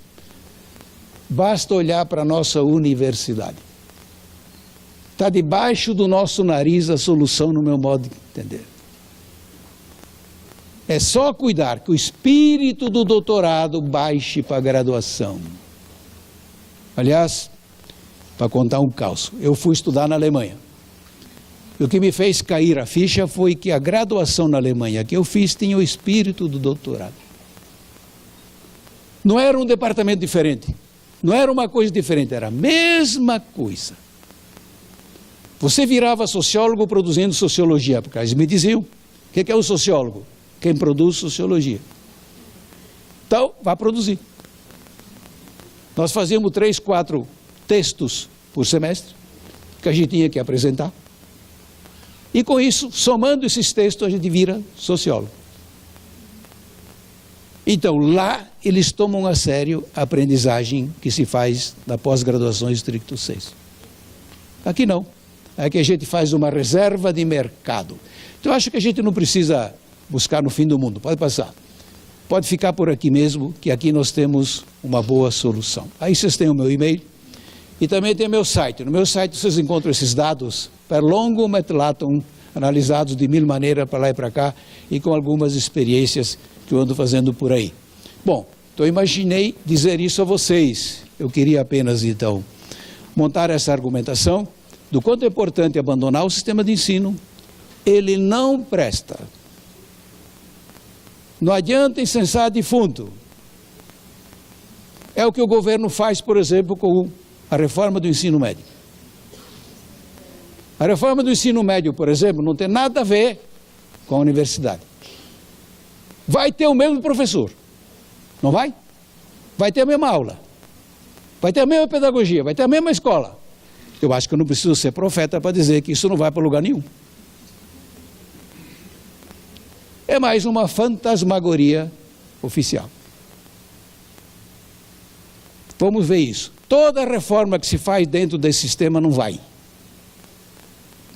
Basta olhar para a nossa universidade. Está debaixo do nosso nariz a solução, no meu modo de entender. É só cuidar que o espírito do doutorado baixe para a graduação. Aliás, para contar um caos, eu fui estudar na Alemanha. E o que me fez cair a ficha foi que a graduação na Alemanha que eu fiz tinha o espírito do doutorado. Não era um departamento diferente. Não era uma coisa diferente, era a mesma coisa. Você virava sociólogo produzindo sociologia, porque eles me diziam, o que é o sociólogo? Quem produz sociologia. Então, vá produzir. Nós fazíamos 3, 4 textos por semestre, que a gente tinha que apresentar. E com isso, somando esses textos, a gente vira sociólogo. Então, lá eles tomam a sério a aprendizagem que se faz na pós-graduação stricto sensu. Aqui não. Aqui a gente faz uma reserva de mercado. Então, eu acho que a gente não precisa buscar no fim do mundo. Pode passar. Pode ficar por aqui mesmo, que aqui nós temos uma boa solução. Aí vocês têm o meu e-mail e também tem o meu site. No meu site vocês encontram esses dados per longum et latum, analisados de 1000 maneiras para lá e para cá e com algumas experiências que eu ando fazendo por aí. Bom, então eu imaginei dizer isso a vocês. Eu queria apenas, então, montar essa argumentação do quanto é importante abandonar o sistema de ensino. Ele não presta. Não adianta incensar defunto. É o que o governo faz, por exemplo, com a reforma do ensino médio. A reforma do ensino médio, por exemplo, não tem nada a ver com a universidade. Vai ter o mesmo professor, não vai? Vai ter a mesma aula, vai ter a mesma pedagogia, vai ter a mesma escola. Eu acho que eu não preciso ser profeta para dizer que isso não vai para lugar nenhum. É mais uma fantasmagoria oficial. Vamos ver isso. Toda reforma que se faz dentro desse sistema não vai.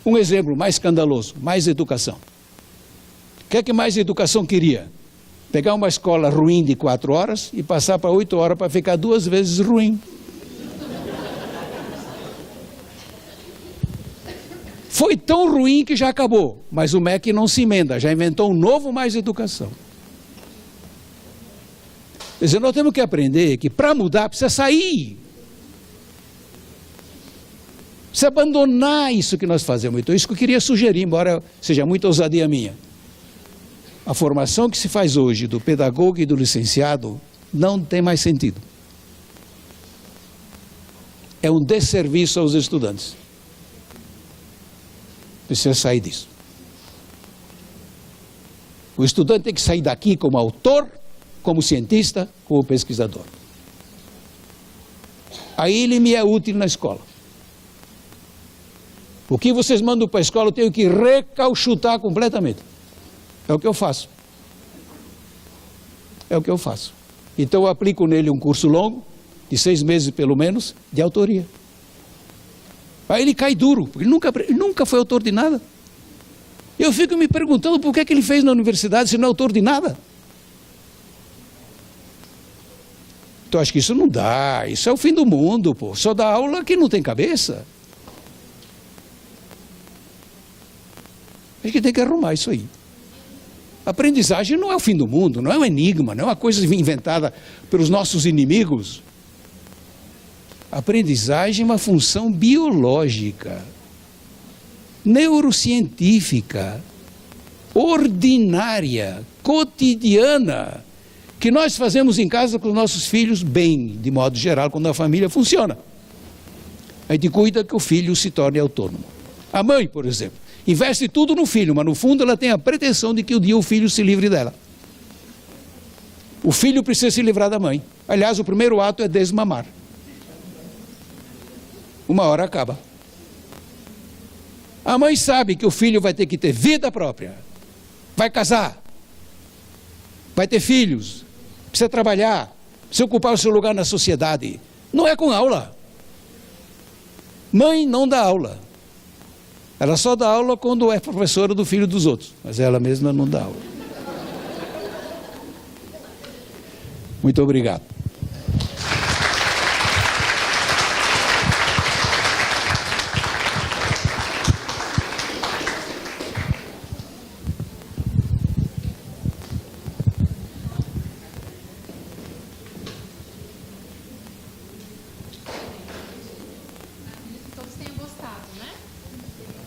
Um exemplo mais escandaloso, mais educação. O que é que mais educação queria? Pegar uma escola ruim de 4 horas e passar para 8 horas para ficar 2 vezes ruim. Foi tão ruim que já acabou, mas o MEC não se emenda, já inventou um novo mais educação. Quer dizer, nós temos que aprender que para mudar precisa sair. Precisa abandonar isso que nós fazemos. Então, isso que eu queria sugerir, embora seja muita ousadia minha. A formação que se faz hoje do pedagogo e do licenciado não tem mais sentido. É um desserviço aos estudantes. Precisa sair disso. O estudante tem que sair daqui como autor, como cientista, como pesquisador. Aí ele me é útil na escola. O que vocês mandam para a escola eu tenho que recauchutar completamente. É o que eu faço. É o que eu faço. Então eu aplico nele um curso longo, de 6 meses pelo menos, de autoria. Aí ele cai duro, porque ele nunca foi autor de nada. Eu fico me perguntando por que ele fez na universidade se não é autor de nada. Então acho que isso não dá, isso é o fim do mundo, pô. Só dá aula que não tem cabeça. A gente tem que arrumar isso aí. Aprendizagem não é o fim do mundo, não é um enigma, não é uma coisa inventada pelos nossos inimigos. Aprendizagem é uma função biológica, neurocientífica, ordinária, cotidiana, que nós fazemos em casa com os nossos filhos bem, de modo geral, quando a família funciona. A gente cuida que o filho se torne autônomo. A mãe, por exemplo, investe tudo no filho, mas no fundo ela tem a pretensão de que um dia o filho se livre dela. O filho precisa se livrar da mãe. Aliás, o primeiro ato é desmamar. Uma hora acaba. A mãe sabe que o filho vai ter que ter vida própria, vai casar, vai ter filhos, precisa trabalhar, precisa ocupar o seu lugar na sociedade. Não é com aula. Mãe não dá aula. Ela só dá aula quando é professora do filho dos outros, mas ela mesma não dá aula. Muito obrigado.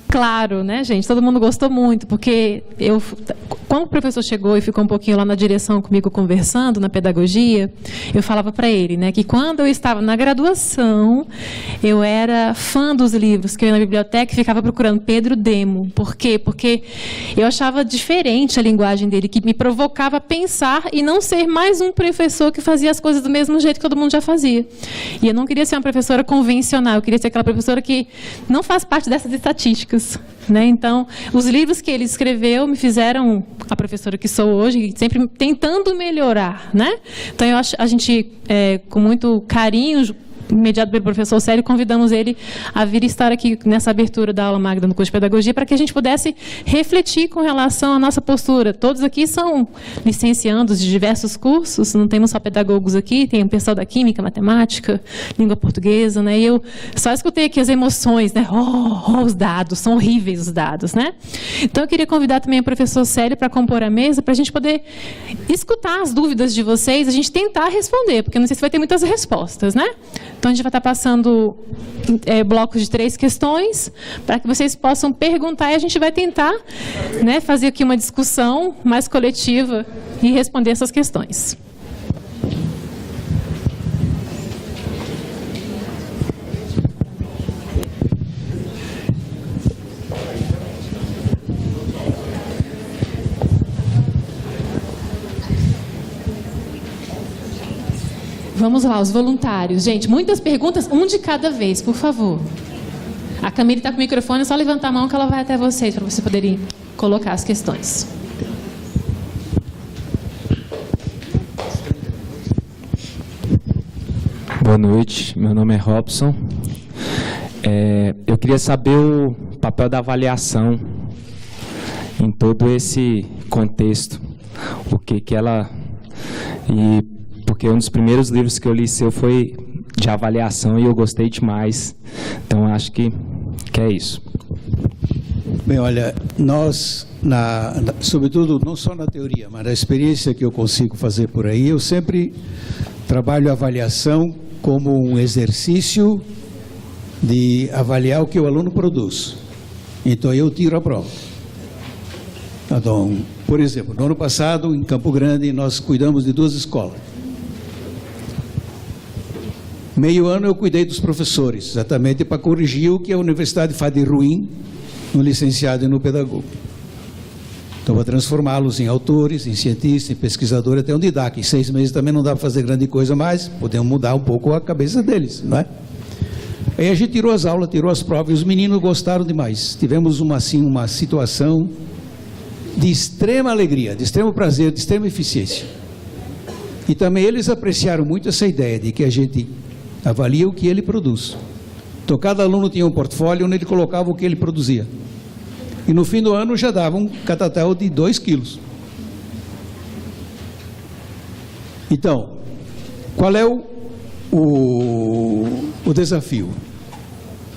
claro, né, gente? Todo mundo gostou muito, porque quando o professor chegou e ficou um pouquinho lá na direção comigo conversando, na pedagogia, eu falava para ele, né, que quando eu estava na graduação, eu era fã dos livros, que eu ia na biblioteca e ficava procurando Pedro Demo. Por quê? Porque eu achava diferente a linguagem dele, que me provocava a pensar e não ser mais um professor que fazia as coisas do mesmo jeito que todo mundo já fazia. E eu não queria ser uma professora convencional, eu queria ser aquela professora que não faz parte dessas estatísticas, né? Então, os livros que ele escreveu me fizeram a professora que sou hoje, sempre tentando melhorar, né? Então, a gente, com muito carinho, mediado pelo professor Célio, convidamos ele a vir estar aqui nessa abertura da aula magna no curso de pedagogia, para que a gente pudesse refletir com relação à nossa postura. Todos aqui são licenciandos de diversos cursos, não temos só pedagogos aqui, tem o pessoal da química, matemática, língua portuguesa, né? E eu só escutei aqui as emoções, né? Os dados, são horríveis os dados, né? Então, eu queria convidar também o professor Célio para compor a mesa, para a gente poder escutar as dúvidas de vocês, a gente tentar responder, porque não sei se vai ter muitas respostas, né? Então, a gente vai estar passando blocos de 3 questões, para que vocês possam perguntar, e a gente vai tentar, né, fazer aqui uma discussão mais coletiva e responder essas questões. Vamos lá, os voluntários. Gente, muitas perguntas, um de cada vez, por favor. A Camille está com o microfone, é só levantar a mão que ela vai até vocês, para vocês poderem colocar as questões. Boa noite, meu nome é Robson. Eu queria saber o papel da avaliação em todo esse contexto. O que ela... Porque um dos primeiros livros que eu li seu foi de avaliação e eu gostei demais. Então, acho que é isso. Bem, olha, nós, sobretudo, não só na teoria, mas na experiência que eu consigo fazer por aí, eu sempre trabalho a avaliação como um exercício de avaliar o que o aluno produz. Então, eu tiro a prova. Então, por exemplo, no ano passado, em Campo Grande, nós cuidamos de 2 escolas. Meio ano eu cuidei dos professores, exatamente para corrigir o que a universidade faz de ruim no licenciado e no pedagogo. Então, para transformá-los em autores, em cientistas, em pesquisadores, até onde dá, que em 6 meses também não dá para fazer grande coisa mais, podemos mudar um pouco a cabeça deles, não é? Aí a gente tirou as aulas, tirou as provas, e os meninos gostaram demais. Tivemos uma situação de extrema alegria, de extremo prazer, de extrema eficiência. E também eles apreciaram muito essa ideia de que a gente avalia o que ele produz. Então, cada aluno tinha um portfólio onde ele colocava o que ele produzia. E no fim do ano já dava um catatal de 2 quilos. Então, qual é o desafio?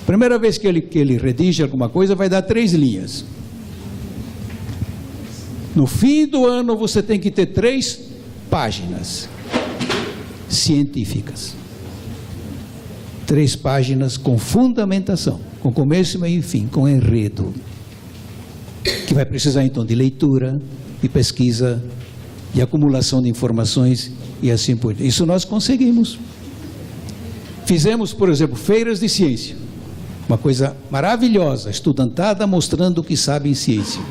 Primeira vez que ele redige alguma coisa, vai dar 3 linhas. No fim do ano, você tem que ter 3 páginas científicas. 3 páginas com fundamentação, com começo, meio e fim, com enredo. Que vai precisar, então, de leitura, de pesquisa, de acumulação de informações e assim por diante. Isso nós conseguimos. Fizemos, por exemplo, feiras de ciência. Uma coisa maravilhosa, estudantada mostrando o que sabe em ciência.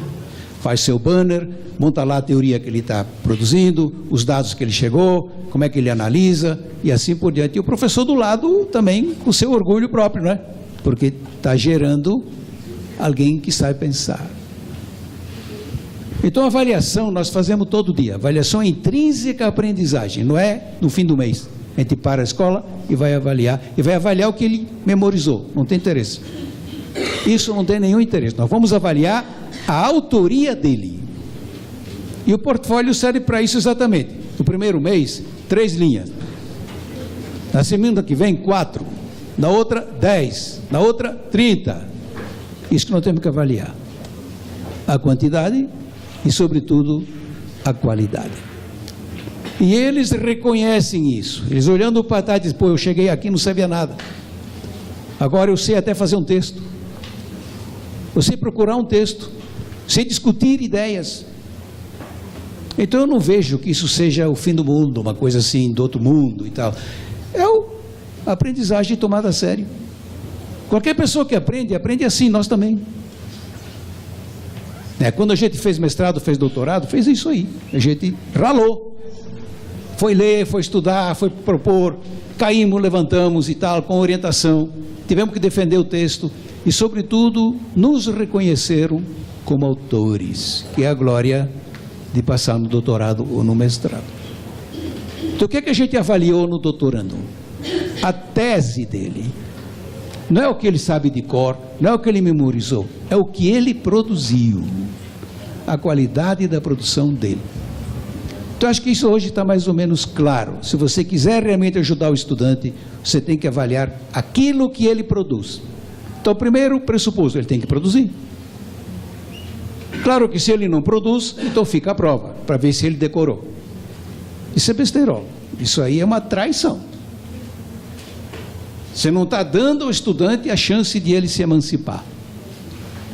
Faz seu banner, monta lá a teoria que ele está produzindo, os dados que ele chegou, como é que ele analisa e assim por diante. E o professor do lado também com seu orgulho próprio, né? Porque está gerando alguém que sabe pensar. Então, a avaliação nós fazemos todo dia. Avaliação é intrínseca à aprendizagem, não é no fim do mês. A gente para a escola e vai avaliar o que ele memorizou, não tem interesse. Isso não tem nenhum interesse. Nós vamos avaliar a autoria dele. E o portfólio serve para isso exatamente. No primeiro mês, 3 linhas. Na semana que vem, 4. Na outra, 10. Na outra, 30. Isso que nós temos que avaliar. A quantidade e, sobretudo, a qualidade. E eles reconhecem isso. Eles olhando para trás dizem, pô, eu cheguei aqui e não sabia nada. Agora eu sei até fazer um texto. você procurar um texto, você discutir ideias. Então eu não vejo que isso seja o fim do mundo, uma coisa assim do outro mundo e tal. É a aprendizagem tomada a sério. Qualquer pessoa que aprende, aprende assim, nós também. Quando a gente fez mestrado, fez doutorado, fez isso aí. A gente ralou. Foi ler, foi estudar, foi propor, caímos, levantamos e tal, com orientação. Tivemos que defender o texto e, sobretudo, nos reconheceram como autores, que é a glória de passar no doutorado ou no mestrado. Então, o que é que a gente avaliou no doutorando? A tese dele. Não é o que ele sabe de cor, não é o que ele memorizou, é o que ele produziu, a qualidade da produção dele. Então, acho que isso hoje está mais ou menos claro. Se você quiser realmente ajudar o estudante, você tem que avaliar aquilo que ele produz. Então, primeiro pressuposto, ele tem que produzir. Claro que se ele não produz, então fica a prova, para ver se ele decorou. Isso é besterol, isso aí é uma traição. Você não está dando ao estudante a chance de ele se emancipar.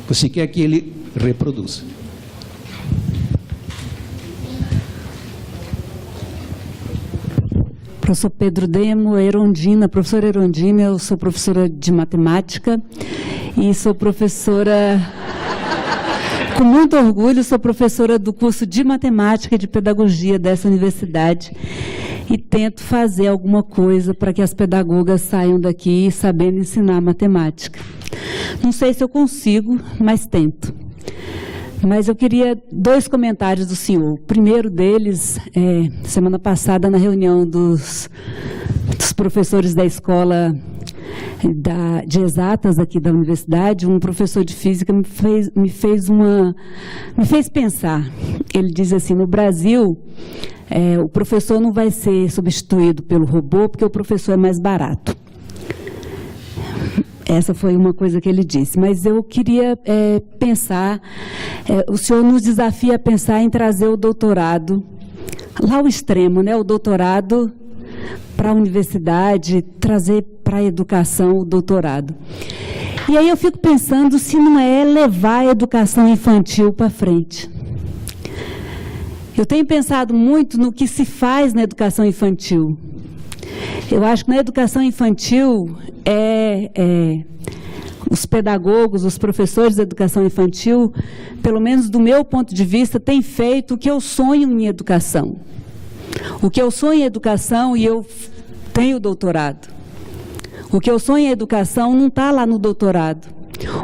Você quer que ele reproduza. Professor Pedro Demo, Erondina, professora Erondina, eu sou professora de matemática e sou professora, com muito orgulho, sou professora do curso de matemática e de pedagogia dessa universidade e tento fazer alguma coisa para que as pedagogas saiam daqui sabendo ensinar matemática. Não sei se eu consigo, mas tento. Mas eu queria 2 comentários do senhor. O primeiro deles, semana passada, na reunião dos professores da escola de exatas aqui da universidade, um professor de física me fez pensar. Ele diz assim: no Brasil, o professor não vai ser substituído pelo robô porque o professor é mais barato. Essa foi uma coisa que ele disse, mas eu queria pensar, o senhor nos desafia a pensar em trazer o doutorado, lá ao extremo, né, o doutorado para a universidade, trazer para a educação o doutorado. E aí eu fico pensando se não é levar a educação infantil para frente. Eu tenho pensado muito no que se faz na educação infantil. Eu acho que na educação infantil, os pedagogos, os professores da educação infantil, pelo menos do meu ponto de vista, têm feito o que eu sonho em educação. O que eu sonho em educação, e eu tenho doutorado. O que eu sonho em educação não está lá no doutorado.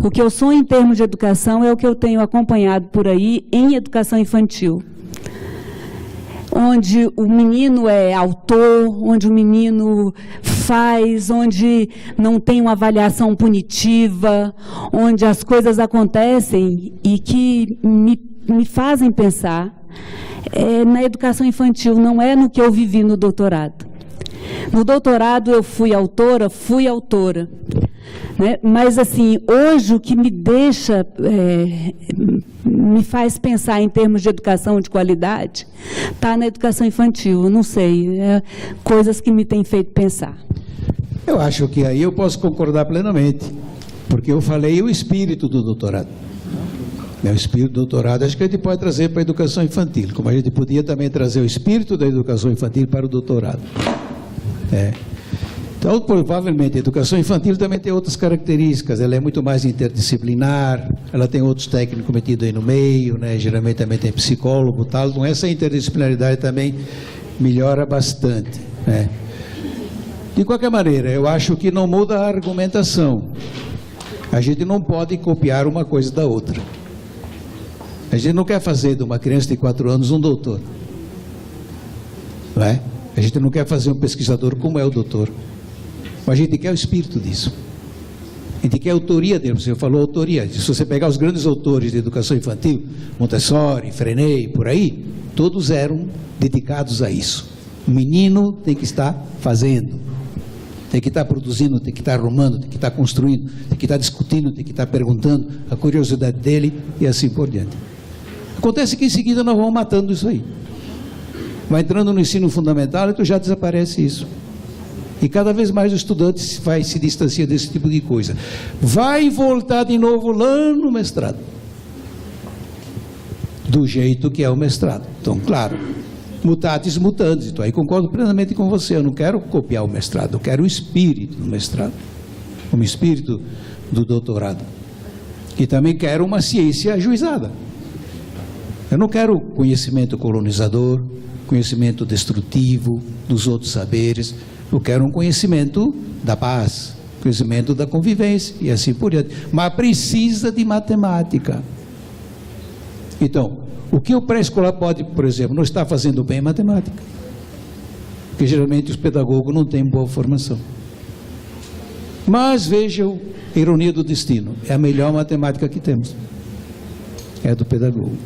O que eu sonho em termos de educação é o que eu tenho acompanhado por aí em educação infantil. Onde o menino é autor, onde o menino faz, onde não tem uma avaliação punitiva, onde as coisas acontecem e que me fazem pensar na educação infantil, não é no que eu vivi no doutorado. No doutorado eu fui autora, né? Mas assim, hoje o que me deixa, me faz pensar em termos de educação de qualidade, está na educação infantil, eu não sei, coisas que me têm feito pensar. Eu acho que aí eu posso concordar plenamente, porque eu falei o espírito do doutorado. O espírito do doutorado acho que a gente pode trazer para a educação infantil, como a gente podia também trazer o espírito da educação infantil para o doutorado. Então, provavelmente, a educação infantil também tem outras características, ela é muito mais interdisciplinar, ela tem outros técnicos metidos aí no meio, né? Geralmente também tem psicólogo e tal, então essa interdisciplinaridade também melhora bastante, né? De qualquer maneira, eu acho que não muda a argumentação. A gente não pode copiar uma coisa da outra. A gente não quer fazer de uma criança de 4 anos um doutor, não é? A gente não quer fazer um pesquisador como é o doutor, mas a gente quer o espírito disso. A gente quer a autoria dele. Você falou autoria. Se você pegar os grandes autores de educação infantil, Montessori, Freinet, por aí, todos eram dedicados a isso. O menino tem que estar fazendo, tem que estar produzindo, tem que estar arrumando, tem que estar construindo, tem que estar discutindo, tem que estar perguntando, a curiosidade dele e assim por diante. Acontece que em seguida nós vamos matando isso aí. Vai entrando no ensino fundamental e tu já desaparece isso. E cada vez mais o estudante vai se distanciar desse tipo de coisa. Vai voltar de novo lá no mestrado. Do jeito que é o mestrado. Então, claro, mutatis mutandis. Então, aí concordo plenamente com você. Eu não quero copiar o mestrado, eu quero o espírito do mestrado. O espírito do doutorado. E também quero uma ciência ajuizada. Eu não quero conhecimento colonizador, conhecimento destrutivo dos outros saberes. Eu quero um conhecimento da paz, conhecimento da convivência e assim por diante. Mas precisa de matemática. Então, o que o pré-escolar pode, por exemplo, não está fazendo bem é matemática. Porque geralmente os pedagogos não têm boa formação. Mas vejam, ironia do destino, é a melhor matemática que temos. É a do pedagogo.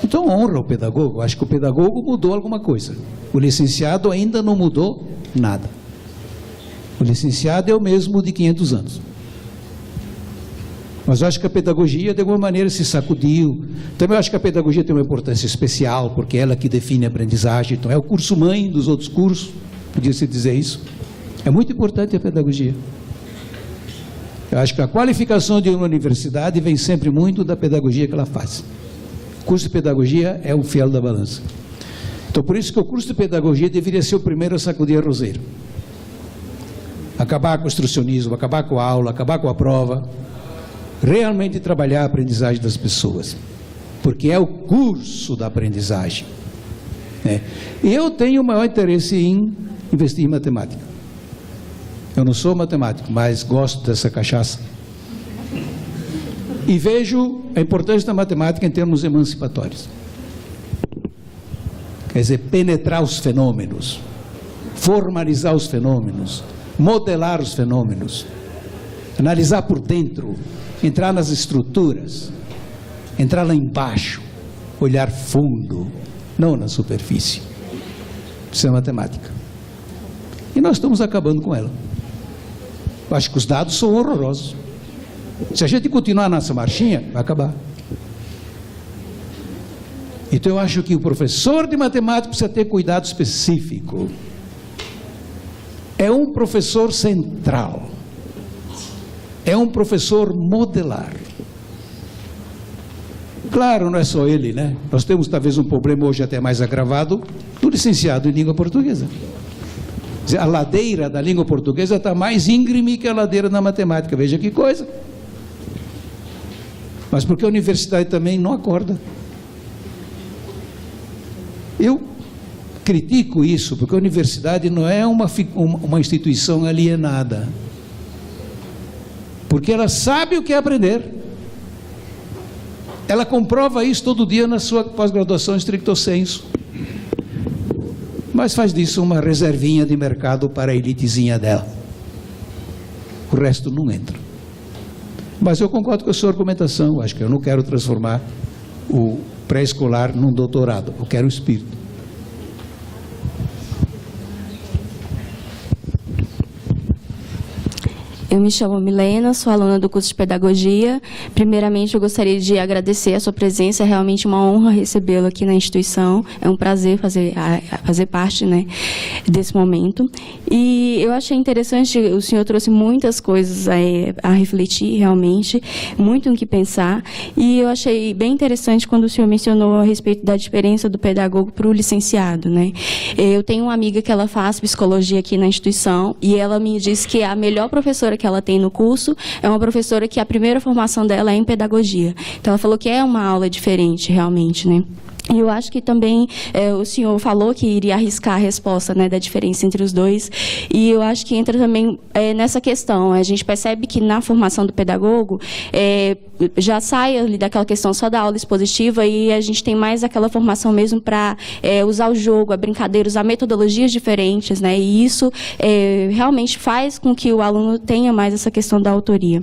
Então honra o pedagogo. Acho que o pedagogo mudou alguma coisa. O licenciado ainda não mudou nada. O licenciado é o mesmo de 500 anos. Mas eu acho que a pedagogia de alguma maneira se sacudiu. Também eu acho que a pedagogia tem uma importância especial, porque é ela que define a aprendizagem. Então é o curso mãe dos outros cursos, podia-se dizer isso. É muito importante a pedagogia. Eu acho que a qualificação de uma universidade vem sempre muito da pedagogia que ela faz. O curso de pedagogia é o fiel da balança. Então, por isso que o curso de pedagogia deveria ser o primeiro a sacudir a roseira. Acabar com o instrucionismo, acabar com a aula, acabar com a prova. Realmente trabalhar a aprendizagem das pessoas. Porque é o curso da aprendizagem. E eu tenho o maior interesse em investir em matemática. Eu não sou matemático, mas gosto dessa cachaça. E vejo a importância da matemática em termos emancipatórios. Quer dizer, penetrar os fenômenos, formalizar os fenômenos, modelar os fenômenos, analisar por dentro, entrar nas estruturas, entrar lá embaixo, olhar fundo, não na superfície. Isso é matemática. E nós estamos acabando com ela. Eu acho que os dados são horrorosos. Se a gente continuar nessa marchinha, vai acabar. Então eu acho que o professor de matemática precisa ter cuidado específico. É um professor central. É um professor modelar. Claro, não é só ele, né? Nós temos talvez um problema hoje até mais agravado do licenciado em língua portuguesa. A ladeira da língua portuguesa está mais íngreme que a ladeira da matemática. Veja que coisa. Mas porque a universidade também não acorda. Eu critico isso, porque a universidade não é uma instituição alienada. Porque ela sabe o que é aprender. Ela comprova isso todo dia na sua pós-graduação stricto sensu. Mas faz disso uma reservinha de mercado para a elitezinha dela. O resto não entra. Mas eu concordo com a sua argumentação. Acho que eu não quero transformar o pré-escolar num doutorado. Eu quero o espírito. Eu me chamo Milena, sou aluna do curso de Pedagogia. Primeiramente, eu gostaria de agradecer a sua presença, é realmente uma honra recebê-lo aqui na instituição. É um prazer fazer parte, né, desse momento. E eu achei interessante, o senhor trouxe muitas coisas a refletir, realmente, muito no que pensar. E eu achei bem interessante quando o senhor mencionou a respeito da diferença do pedagogo para o licenciado, né? Eu tenho uma amiga que ela faz psicologia aqui na instituição e ela me disse que a melhor professora que ela tem no curso é uma professora que a primeira formação dela é em pedagogia. Então, ela falou que é uma aula diferente, realmente, né? E eu acho que também o senhor falou que iria arriscar a resposta, né, da diferença entre os dois. E eu acho que entra também nessa questão. A gente percebe que na formação do pedagogo já sai ali daquela questão só da aula expositiva e a gente tem mais aquela formação mesmo para usar o jogo, a brincadeira, usar metodologias diferentes, né? E isso realmente faz com que o aluno tenha mais essa questão da autoria.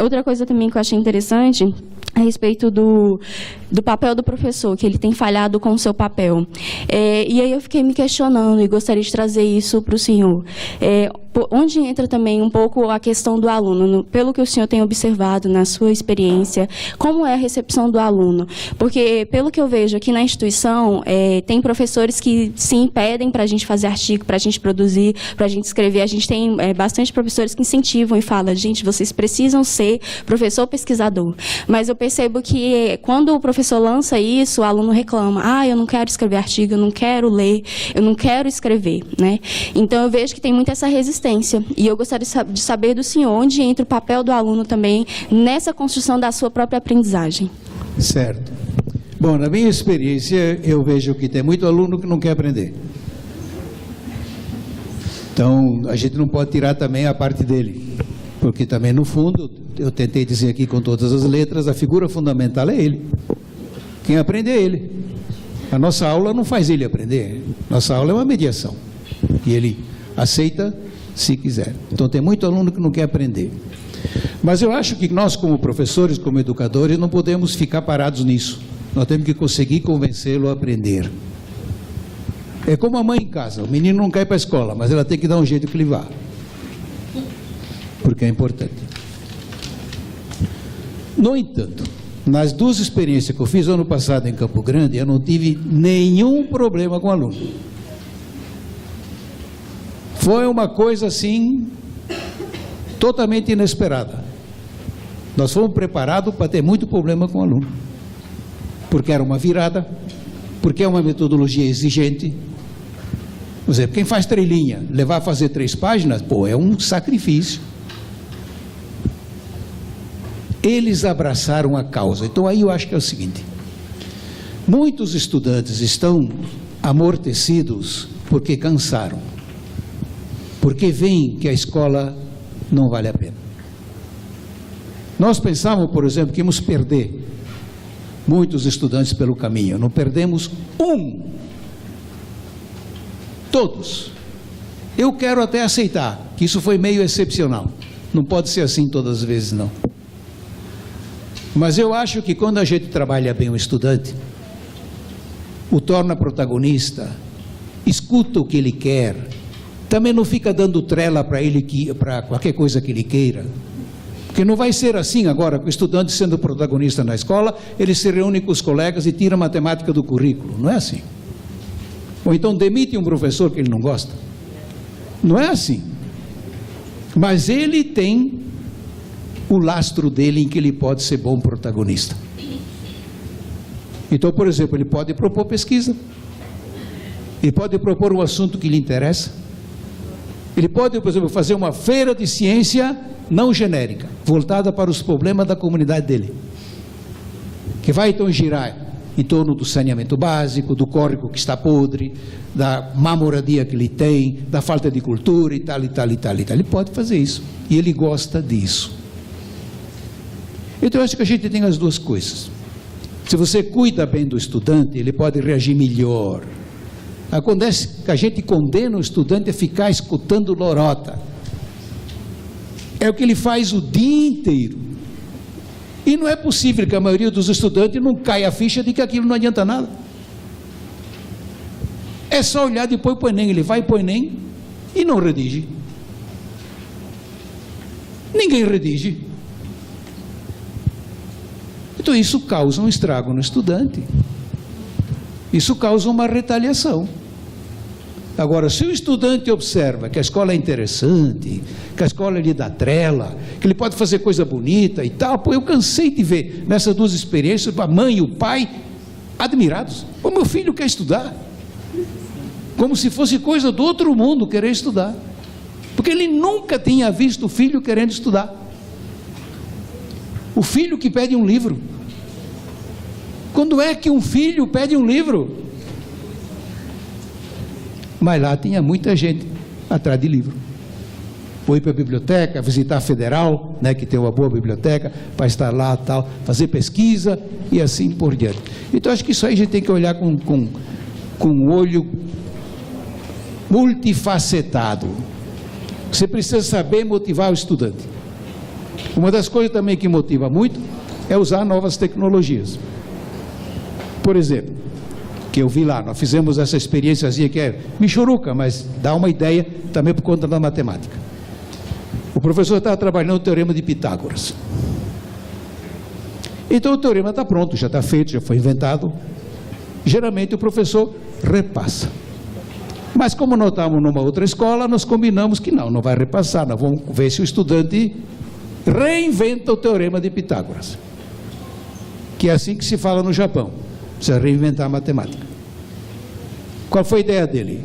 Outra coisa também que eu achei interessante a respeito do papel do professor, que ele tem falhado com o seu papel. E aí eu fiquei me questionando e gostaria de trazer isso para o senhor. onde entra também um pouco a questão do aluno, pelo que o senhor tem observado na sua experiência, como é a recepção do aluno? Porque, pelo que eu vejo aqui na instituição, tem professores que sim pedem para a gente fazer artigo, para a gente produzir, para a gente escrever. A gente tem bastante professores que incentivam e falam, gente, vocês precisam ser professor pesquisador. Mas eu percebo que quando o professor lança isso, o aluno reclama, eu não quero escrever artigo, eu não quero ler, eu não quero escrever, né? Então eu vejo que tem muito essa resistência. E eu gostaria de saber do senhor onde entra o papel do aluno também nessa construção da sua própria aprendizagem. Certo. Bom, na minha experiência, eu vejo que tem muito aluno que não quer aprender. Então, a gente não pode tirar também a parte dele, porque também, no fundo, eu tentei dizer aqui com todas as letras, a figura fundamental é ele. Quem aprende é ele. A nossa aula não faz ele aprender. Nossa aula é uma mediação. E ele aceita se quiser. Então, tem muito aluno que não quer aprender. Mas eu acho que nós, como professores, como educadores, não podemos ficar parados nisso. Nós temos que conseguir convencê-lo a aprender. É como a mãe em casa. O menino não quer ir para a escola, mas ela tem que dar um jeito que ele vá. Porque é importante. No entanto, nas duas experiências que eu fiz ano passado em Campo Grande, eu não tive nenhum problema com o aluno. Foi uma coisa assim, totalmente inesperada. Nós fomos preparados para ter muito problema com o aluno. Porque era uma virada, porque é uma metodologia exigente. Por exemplo, quem faz treilinha, levar a fazer 3 páginas, é um sacrifício. Eles abraçaram a causa. Então aí eu acho que é o seguinte, muitos estudantes estão amortecidos porque cansaram, porque veem que a escola não vale a pena. Nós pensávamos, por exemplo, que íamos perder muitos estudantes pelo caminho. Não perdemos um. Todos. Eu quero até aceitar que isso foi meio excepcional. Não pode ser assim todas as vezes, não. Mas eu acho que quando a gente trabalha bem o estudante, o torna protagonista, escuta o que ele quer, também não fica dando trela para ele, para qualquer coisa que ele queira. Porque não vai ser assim agora, com o estudante sendo protagonista na escola, ele se reúne com os colegas e tira matemática do currículo. Não é assim. Ou então demite um professor que ele não gosta. Não é assim. Mas ele tem o lastro dele em que ele pode ser bom protagonista. Então, por exemplo, ele pode propor pesquisa. Ele pode propor um assunto que lhe interessa. Ele pode, por exemplo, fazer uma feira de ciência não genérica, voltada para os problemas da comunidade dele. Que vai então girar em torno do saneamento básico, do córrego que está podre, da má moradia que ele tem, da falta de cultura e tal, e tal, e tal, e tal. Ele pode fazer isso. E ele gosta disso. Então eu acho que a gente tem as duas coisas. Se você cuida bem do estudante, ele pode reagir melhor. Acontece que a gente condena o estudante a ficar escutando lorota. É o que ele faz o dia inteiro. E não é possível que a maioria dos estudantes não caia a ficha de que aquilo não adianta nada. É só olhar depois para o Enem. Ele vai para o Enem e não redige. Ninguém redige. Então isso causa um estrago no estudante. Isso causa uma retaliação. Agora, se o estudante observa que a escola é interessante, que a escola lhe dá trela, que ele pode fazer coisa bonita e tal, eu cansei de ver nessas duas experiências, a mãe e o pai admirados. O meu filho quer estudar. Como se fosse coisa do outro mundo querer estudar. Porque ele nunca tinha visto o filho querendo estudar. O filho que pede um livro. Quando é que um filho pede um livro? Mas lá tinha muita gente atrás de livro. Foi para a biblioteca, visitar a Federal, né, que tem uma boa biblioteca, para estar lá, tal, fazer pesquisa e assim por diante. Então acho que isso aí a gente tem que olhar com um olho multifacetado. Você precisa saber motivar o estudante. Uma das coisas também que motiva muito é usar novas tecnologias. Por exemplo, que eu vi lá, nós fizemos essa experiênciazinha que é michuruca, mas dá uma ideia também por conta da matemática. O professor estava trabalhando o teorema de Pitágoras. Então o teorema está pronto, já está feito, já foi inventado. Geralmente o professor repassa. Mas como nós estávamos numa outra escola, nós combinamos que não vai repassar. Nós vamos ver se o estudante reinventa o teorema de Pitágoras. Que é assim que se fala no Japão. Precisa reinventar a matemática. Qual foi a ideia dele?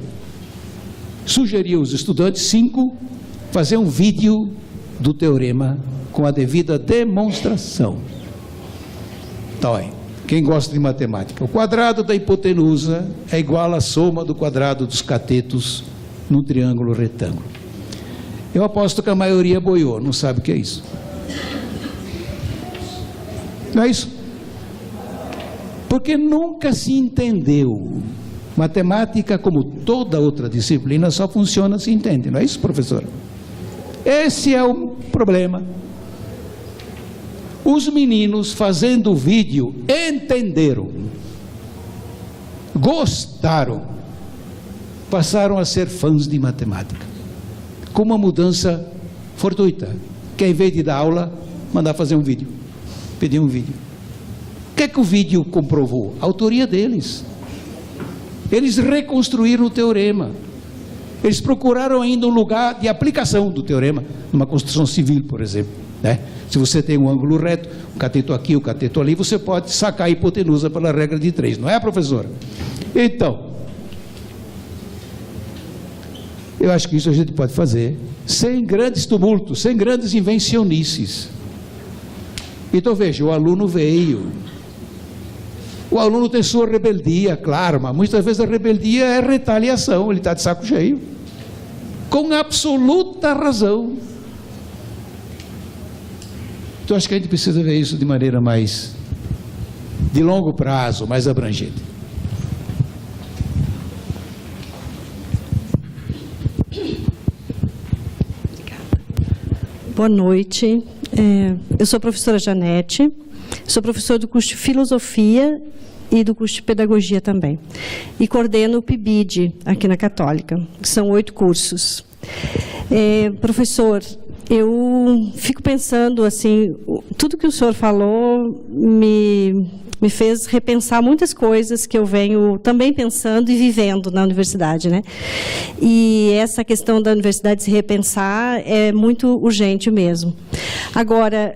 Sugeriu aos estudantes 5 fazer um vídeo do teorema com a devida demonstração. Então, quem gosta de matemática, o quadrado da hipotenusa é igual à soma do quadrado dos catetos num triângulo retângulo. Eu aposto que a maioria boiou, não sabe o que é isso. Não é isso? Porque nunca se entendeu. Matemática, como toda outra disciplina, só funciona se entende. Não é isso, professora? Esse é o problema. Os meninos fazendo o vídeo entenderam, gostaram, passaram a ser fãs de matemática, com uma mudança fortuita, que em vez de dar aula, mandar fazer um vídeo, pedir um vídeo. O que é que o vídeo comprovou? A autoria deles. Eles reconstruíram o teorema. Eles procuraram ainda um lugar de aplicação do teorema, numa construção civil, por exemplo, né? Se você tem um ângulo reto, um cateto aqui, um cateto ali, você pode sacar a hipotenusa pela regra de 3, não é, professora? Então, eu acho que isso a gente pode fazer sem grandes tumultos, sem grandes invencionices. Então veja, o aluno veio. O aluno tem sua rebeldia, claro, mas muitas vezes a rebeldia é retaliação, ele está de saco cheio. Com absoluta razão. Então acho que a gente precisa ver isso de maneira mais de longo prazo, mais abrangente. Boa noite. Eu sou a professora Janete, sou professora do curso de Filosofia e do curso de Pedagogia também. E coordeno o PIBID aqui na Católica, que são 8 cursos. Professor, eu fico pensando, assim, tudo que o senhor falou me fez repensar muitas coisas que eu venho também pensando e vivendo na universidade, né? E essa questão da universidade se repensar é muito urgente mesmo. Agora,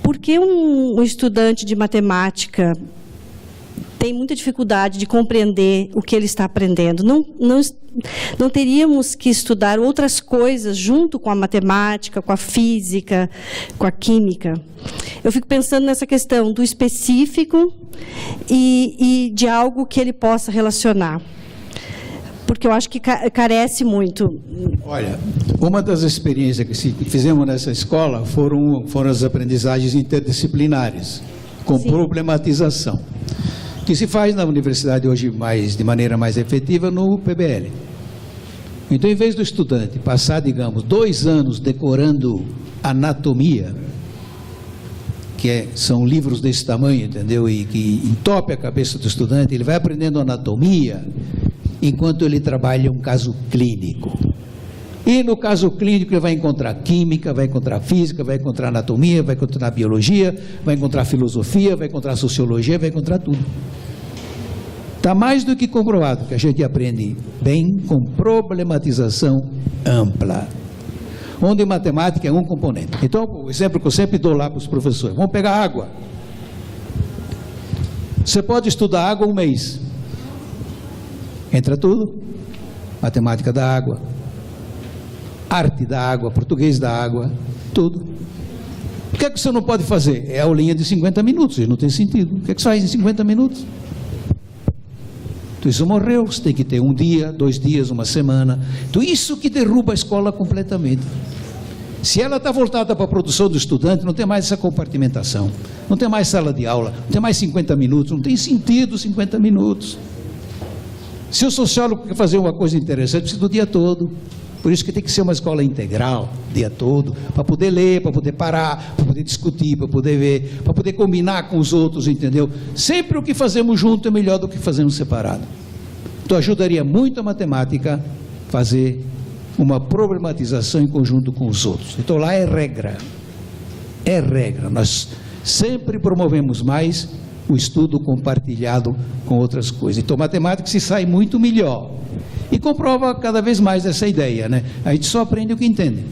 por que um estudante de matemática tem muita dificuldade de compreender o que ele está aprendendo? Não teríamos que estudar outras coisas junto com a matemática, com a física, com a química? Eu fico pensando nessa questão do específico e de algo que ele possa relacionar, porque eu acho que carece muito. Olha, uma das experiências que fizemos nessa escola foram as aprendizagens interdisciplinares, com Sim. problematização, que se faz na universidade hoje de maneira mais efetiva no PBL. Então, em vez do estudante passar, digamos, 2 anos decorando anatomia, são livros desse tamanho, entendeu? E que entope a cabeça do estudante, ele vai aprendendo anatomia enquanto ele trabalha um caso clínico. E no caso clínico ele vai encontrar química, vai encontrar física, vai encontrar anatomia, vai encontrar biologia, vai encontrar filosofia, vai encontrar sociologia, vai encontrar tudo. Está mais do que comprovado que a gente aprende bem com problematização ampla, onde matemática é um componente. Então, o exemplo que eu sempre dou lá para os professores: vamos pegar água. Você pode estudar água 1 mês. Entra tudo: matemática da água, arte da água, português da água, tudo. O que é que você não pode fazer? É aulinha de 50 minutos, não tem sentido. O que é que você faz em 50 minutos? Então isso morreu, você tem que ter 1 dia, 2 dias, 1 semana. Então isso que derruba a escola completamente. Se ela está voltada para a produção do estudante, não tem mais essa compartimentação, não tem mais sala de aula, não tem mais 50 minutos, não tem sentido 50 minutos. Se o sociólogo quer fazer uma coisa interessante, precisa do dia todo. Por isso que tem que ser uma escola integral, o dia todo, para poder ler, para poder parar, para poder discutir, para poder ver, para poder combinar com os outros, entendeu? Sempre o que fazemos junto é melhor do que fazemos separado. Então ajudaria muito a matemática fazer uma problematização em conjunto com os outros. Então lá é regra. É regra. Nós sempre promovemos mais o estudo compartilhado com outras coisas. Então matemática se sai muito melhor. E comprova cada vez mais essa ideia, né? A gente só aprende o que entende.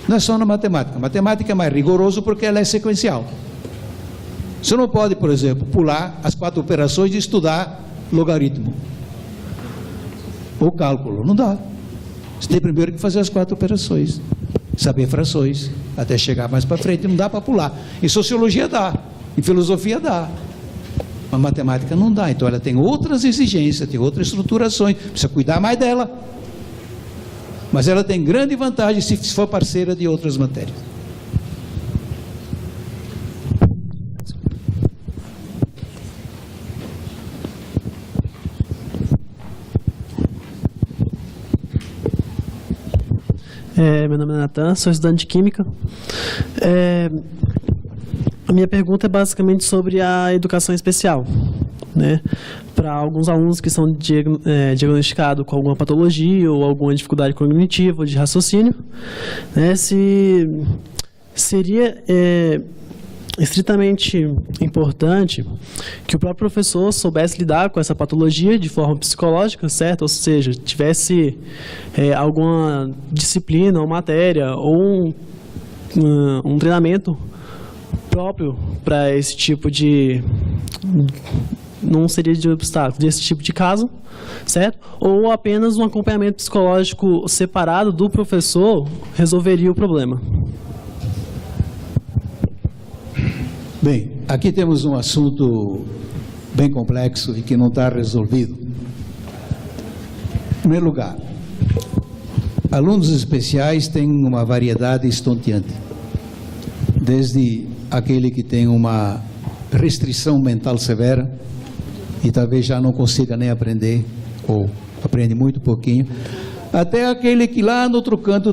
Não é só na matemática. A matemática é mais rigoroso porque ela é sequencial. Você não pode, por exemplo, pular as 4 operações e estudar logaritmo ou cálculo. Não dá. Você tem primeiro que fazer as 4 operações, saber frações, até chegar mais para frente. Não dá para pular. Em sociologia dá, em filosofia dá. Mas matemática não dá. Então ela tem outras exigências, tem outras estruturações, precisa cuidar mais dela. Mas ela tem grande vantagem se for parceira de outras matérias. Meu nome é Natan, sou estudante de Química. A minha pergunta é basicamente sobre a educação especial, né? Para alguns alunos que são diagnosticados com alguma patologia ou alguma dificuldade cognitiva ou de raciocínio, né? Se seria estritamente importante que o próprio professor soubesse lidar com essa patologia de forma psicológica, certo? Ou seja, tivesse alguma disciplina ou matéria ou um treinamento próprio para esse tipo de... não seria de obstáculo, desse tipo de caso, certo? Ou apenas um acompanhamento psicológico separado do professor resolveria o problema. Bem, aqui temos um assunto bem complexo e que não está resolvido. Em primeiro lugar, alunos especiais têm uma variedade estonteante. Desde aquele que tem uma restrição mental severa e talvez já não consiga nem aprender, ou aprende muito pouquinho, até aquele que lá no outro canto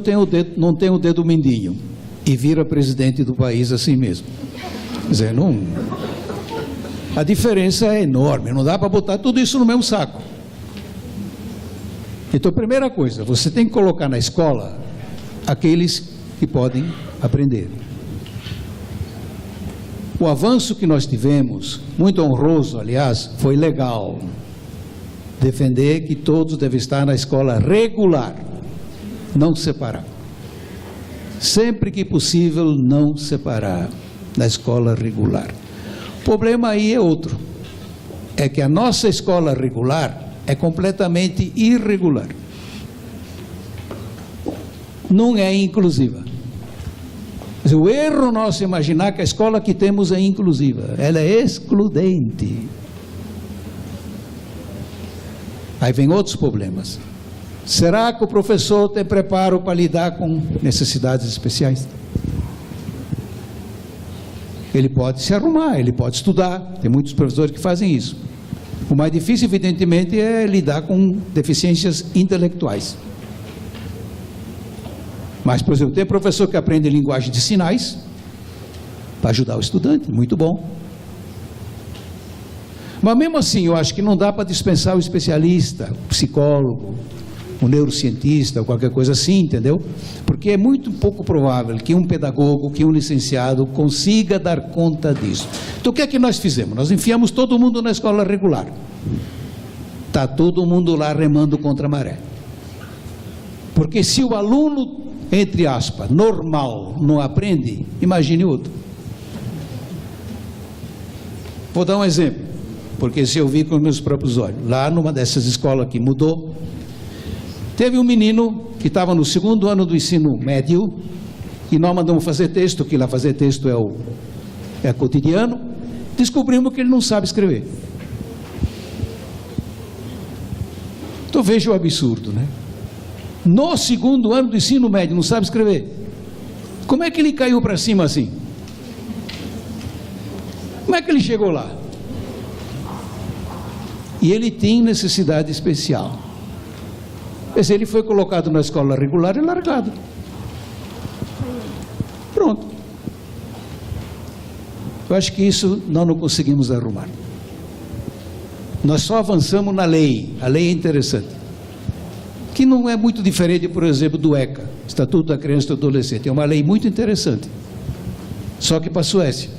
não tem o dedo mindinho e vira presidente do país assim mesmo. Quer dizer, a diferença é enorme, não dá para botar tudo isso no mesmo saco. Então, primeira coisa, você tem que colocar na escola aqueles que podem aprender. O avanço que nós tivemos, muito honroso, aliás, foi legal. Defender que todos devem estar na escola regular, não separar. Sempre que possível, não separar. Na escola regular. O problema aí é outro. É que a nossa escola regular é completamente irregular. Não é inclusiva. O erro nosso é imaginar que a escola que temos é inclusiva. Ela é excludente. Aí vem outros problemas. Será que o professor tem preparo para lidar com necessidades especiais? Ele pode se arrumar, ele pode estudar. Tem muitos professores que fazem isso. O mais difícil, evidentemente, é lidar com deficiências intelectuais. Mas, por exemplo, tem professor que aprende linguagem de sinais para ajudar o estudante, muito bom. Mas mesmo assim, eu acho que não dá para dispensar o especialista, o psicólogo, o neurocientista, ou qualquer coisa assim, entendeu? Porque é muito pouco provável que um pedagogo, que um licenciado consiga dar conta disso. Então o que é que nós fizemos? Nós enfiamos todo mundo na escola regular. Está todo mundo lá remando contra a maré. Porque se o aluno, entre aspas, normal, não aprende, imagine outro. Vou dar um exemplo, porque se eu vi com meus próprios olhos, lá numa dessas escolas que mudou, teve um menino que estava no 2º ano do ensino médio, e nós mandamos fazer texto, que lá fazer texto é cotidiano, descobrimos que ele não sabe escrever. Então veja o absurdo, né? No 2º ano do ensino médio, não sabe escrever. Como é que ele caiu para cima assim? Como é que ele chegou lá? E ele tem necessidade especial. Mas ele foi colocado na escola regular e largado. Pronto. Eu acho que isso nós não conseguimos arrumar. Nós só avançamos na lei. A lei é interessante. que não é muito diferente, por exemplo, do ECA, Estatuto da Criança e do Adolescente. É uma lei muito interessante, só que para a Suécia.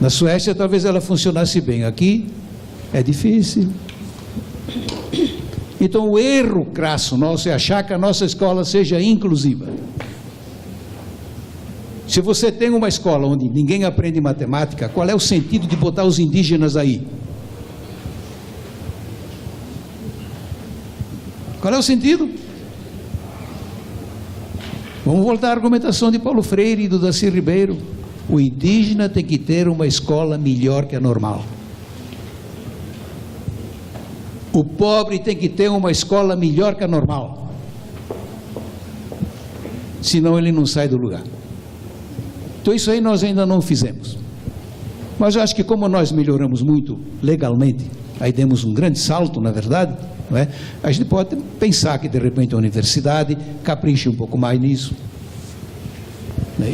Na Suécia talvez ela funcionasse bem, aqui é difícil. Então o erro crasso nosso é achar que a nossa escola seja inclusiva. Se você tem uma escola onde ninguém aprende matemática, qual é o sentido de botar os indígenas aí? Qual é o sentido? Vamos voltar à argumentação de Paulo Freire e do Darcy Ribeiro. O indígena tem que ter uma escola melhor que a normal. O pobre tem que ter uma escola melhor que a normal. Senão ele não sai do lugar. Então isso aí nós ainda não fizemos. Mas eu acho que como nós melhoramos muito legalmente, aí demos um grande salto, na verdade, não é? A gente pode pensar que de repente a universidade capriche um pouco mais nisso.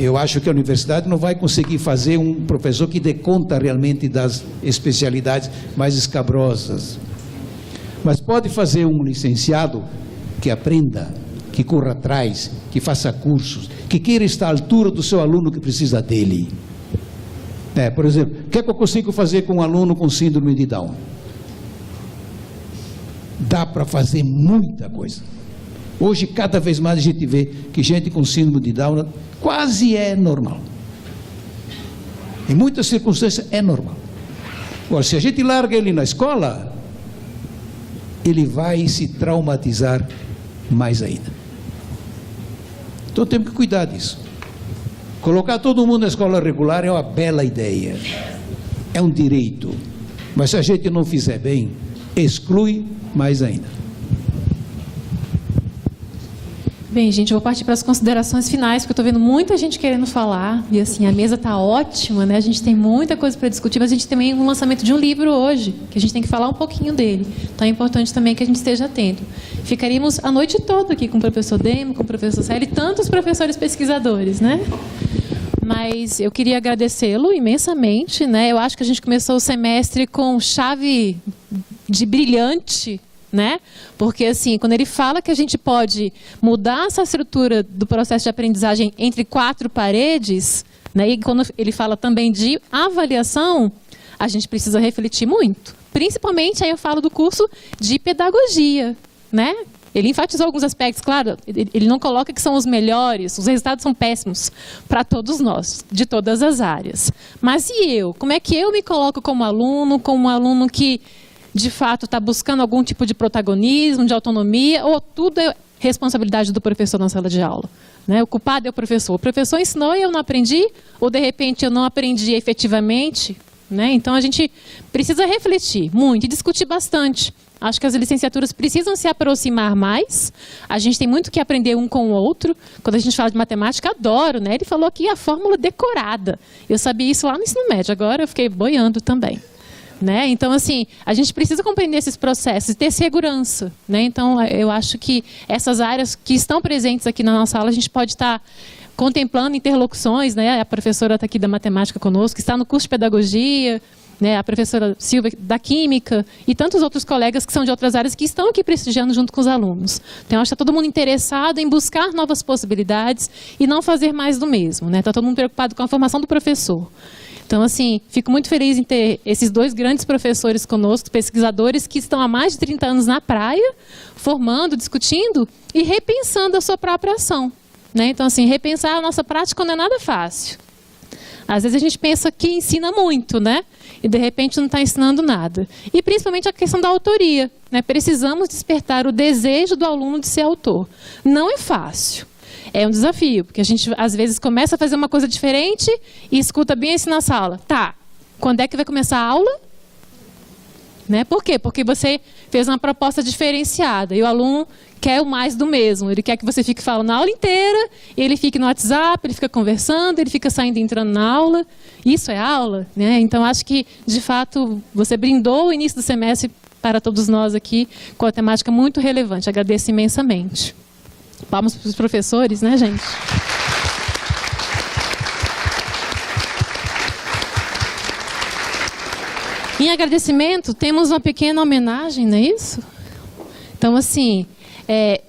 Eu acho que a universidade não vai conseguir fazer um professor que dê conta realmente das especialidades mais escabrosas. Mas pode fazer um licenciado que aprenda, que corra atrás, que faça cursos, que queira estar à altura do seu aluno que precisa dele. Por exemplo, o que é que eu consigo fazer com um aluno com síndrome de Down? Dá para fazer muita coisa. Hoje, cada vez mais a gente vê que gente com síndrome de Down quase é normal. Em muitas circunstâncias é normal. Agora, se a gente larga ele na escola, ele vai se traumatizar mais ainda. Então temos que cuidar disso. Colocar todo mundo na escola regular é uma bela ideia. É um direito. Mas se a gente não fizer bem, exclui mais ainda. Bem, gente, eu vou partir para as considerações finais, porque eu estou vendo muita gente querendo falar, e assim, a mesa está ótima, né? A gente tem muita coisa para discutir, mas a gente tem um lançamento de um livro hoje, que a gente tem que falar um pouquinho dele. Então é importante também que a gente esteja atento. Ficaríamos a noite toda aqui com o professor Demo, com o professor Célio e tantos professores pesquisadores, né? Mas eu queria agradecê-lo imensamente, né? Eu acho que a gente começou o semestre com chave de brilhante, né? Porque assim, quando ele fala que a gente pode mudar essa estrutura do processo de aprendizagem entre quatro paredes, né? E quando ele fala também de avaliação, a gente precisa refletir muito. Principalmente aí eu falo do curso de pedagogia, né? Ele enfatizou alguns aspectos, claro, ele não coloca que são os melhores, os resultados são péssimos para todos nós, de todas as áreas. Mas e eu? Como é que eu me coloco como um aluno que de fato está buscando algum tipo de protagonismo, de autonomia, ou tudo é responsabilidade do professor na sala de aula? Né? O culpado é o professor. O professor ensinou e eu não aprendi, ou de repente eu não aprendi efetivamente? Né? Então a gente precisa refletir muito e discutir bastante. Acho que as licenciaturas precisam se aproximar mais. A gente tem muito que aprender um com o outro. Quando a gente fala de matemática, adoro, né? Ele falou aqui a fórmula decorada. Eu sabia isso lá no ensino médio, agora eu fiquei boiando também. Né? Então, assim, a gente precisa compreender esses processos e ter segurança. Né? Então, eu acho que essas áreas que estão presentes aqui na nossa aula, a gente pode estar contemplando interlocuções, né? A professora está aqui da matemática conosco, está no curso de pedagogia, né? A professora Silvia da química e tantos outros colegas que são de outras áreas que estão aqui prestigiando junto com os alunos. Então, acho que está todo mundo interessado em buscar novas possibilidades e não fazer mais do mesmo. Né? Está todo mundo preocupado com a formação do professor. Então, assim, fico muito feliz em ter esses dois grandes professores conosco, pesquisadores que estão há mais de 30 anos na praia, formando, discutindo e repensando a sua própria ação. Né? Então, assim, repensar a nossa prática não é nada fácil. Às vezes a gente pensa que ensina muito, né? E de repente não está ensinando nada. E principalmente a questão da autoria. Né? Precisamos despertar o desejo do aluno de ser autor. Não é fácil. É um desafio, porque a gente às vezes começa a fazer uma coisa diferente e escuta bem isso na sala. Tá, quando é que vai começar a aula? Né? Por quê? Porque você fez uma proposta diferenciada e o aluno quer o mais do mesmo. Ele quer que você fique falando a aula inteira, ele fique no WhatsApp, ele fica conversando, ele fica saindo e entrando na aula. Isso é aula? Né? Então, acho que, de fato, você brindou o início do semestre para todos nós aqui com a temática muito relevante. Agradeço imensamente. Palmas para os professores, né, gente? Em agradecimento, temos uma pequena homenagem, não é isso? Então, assim,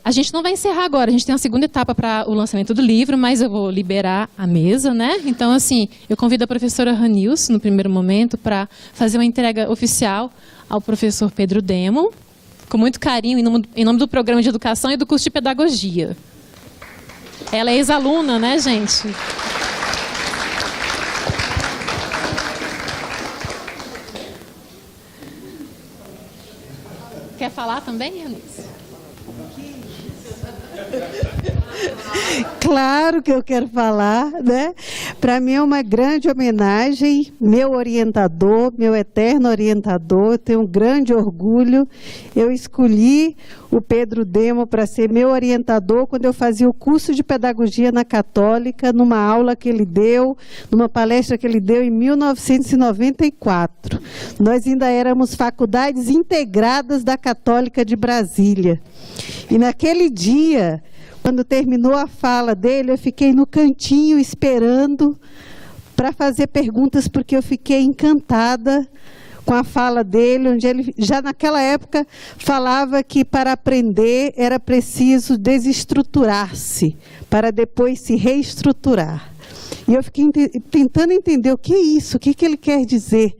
a gente não vai encerrar agora, a gente tem uma segunda etapa para o lançamento do livro, mas eu vou liberar a mesa, né? Então, assim, eu convido a professora Ranilson, no primeiro momento, para fazer uma entrega oficial ao professor Pedro Demo, com muito carinho, em nome do Programa de Educação e do curso de Pedagogia. Ela é ex-aluna, né, gente? Quer falar também, Eunice? Claro que eu quero falar, né? Para mim é uma grande homenagem, meu orientador, meu eterno orientador, eu tenho um grande orgulho. Eu escolhi o Pedro Demo para ser meu orientador quando eu fazia o curso de pedagogia na Católica, numa aula que ele deu, numa palestra que ele deu em 1994. Nós ainda éramos faculdades integradas da Católica de Brasília. E naquele dia, quando terminou a fala dele, eu fiquei no cantinho esperando para fazer perguntas, porque eu fiquei encantada com a fala dele, onde ele já naquela época falava que para aprender era preciso desestruturar-se, para depois se reestruturar. E eu fiquei tentando entender o que é isso, o que ele quer dizer,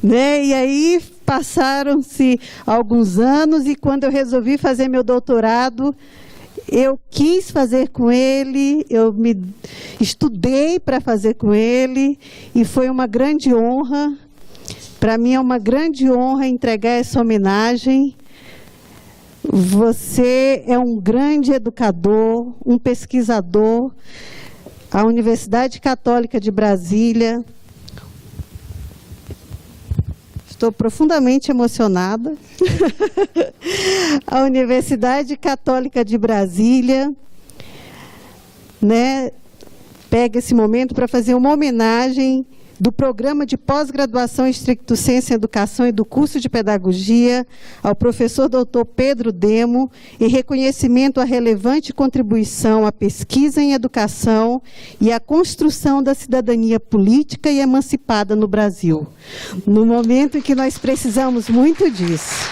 né? E aí passaram-se alguns anos, e quando eu resolvi fazer meu doutorado, eu quis fazer com ele, eu me estudei para fazer com ele, e foi uma grande honra. Para mim é uma grande honra entregar essa homenagem. Você é um grande educador, um pesquisador. A Universidade Católica de Brasília, estou profundamente emocionada. A Universidade Católica de Brasília, né, pega esse momento para fazer uma homenagem do Programa de Pós-Graduação em Stricto Sensu em Educação e do curso de Pedagogia ao professor Dr. Pedro Demo, em reconhecimento à relevante contribuição à pesquisa em educação e à construção da cidadania política e emancipada no Brasil, no momento em que nós precisamos muito disso.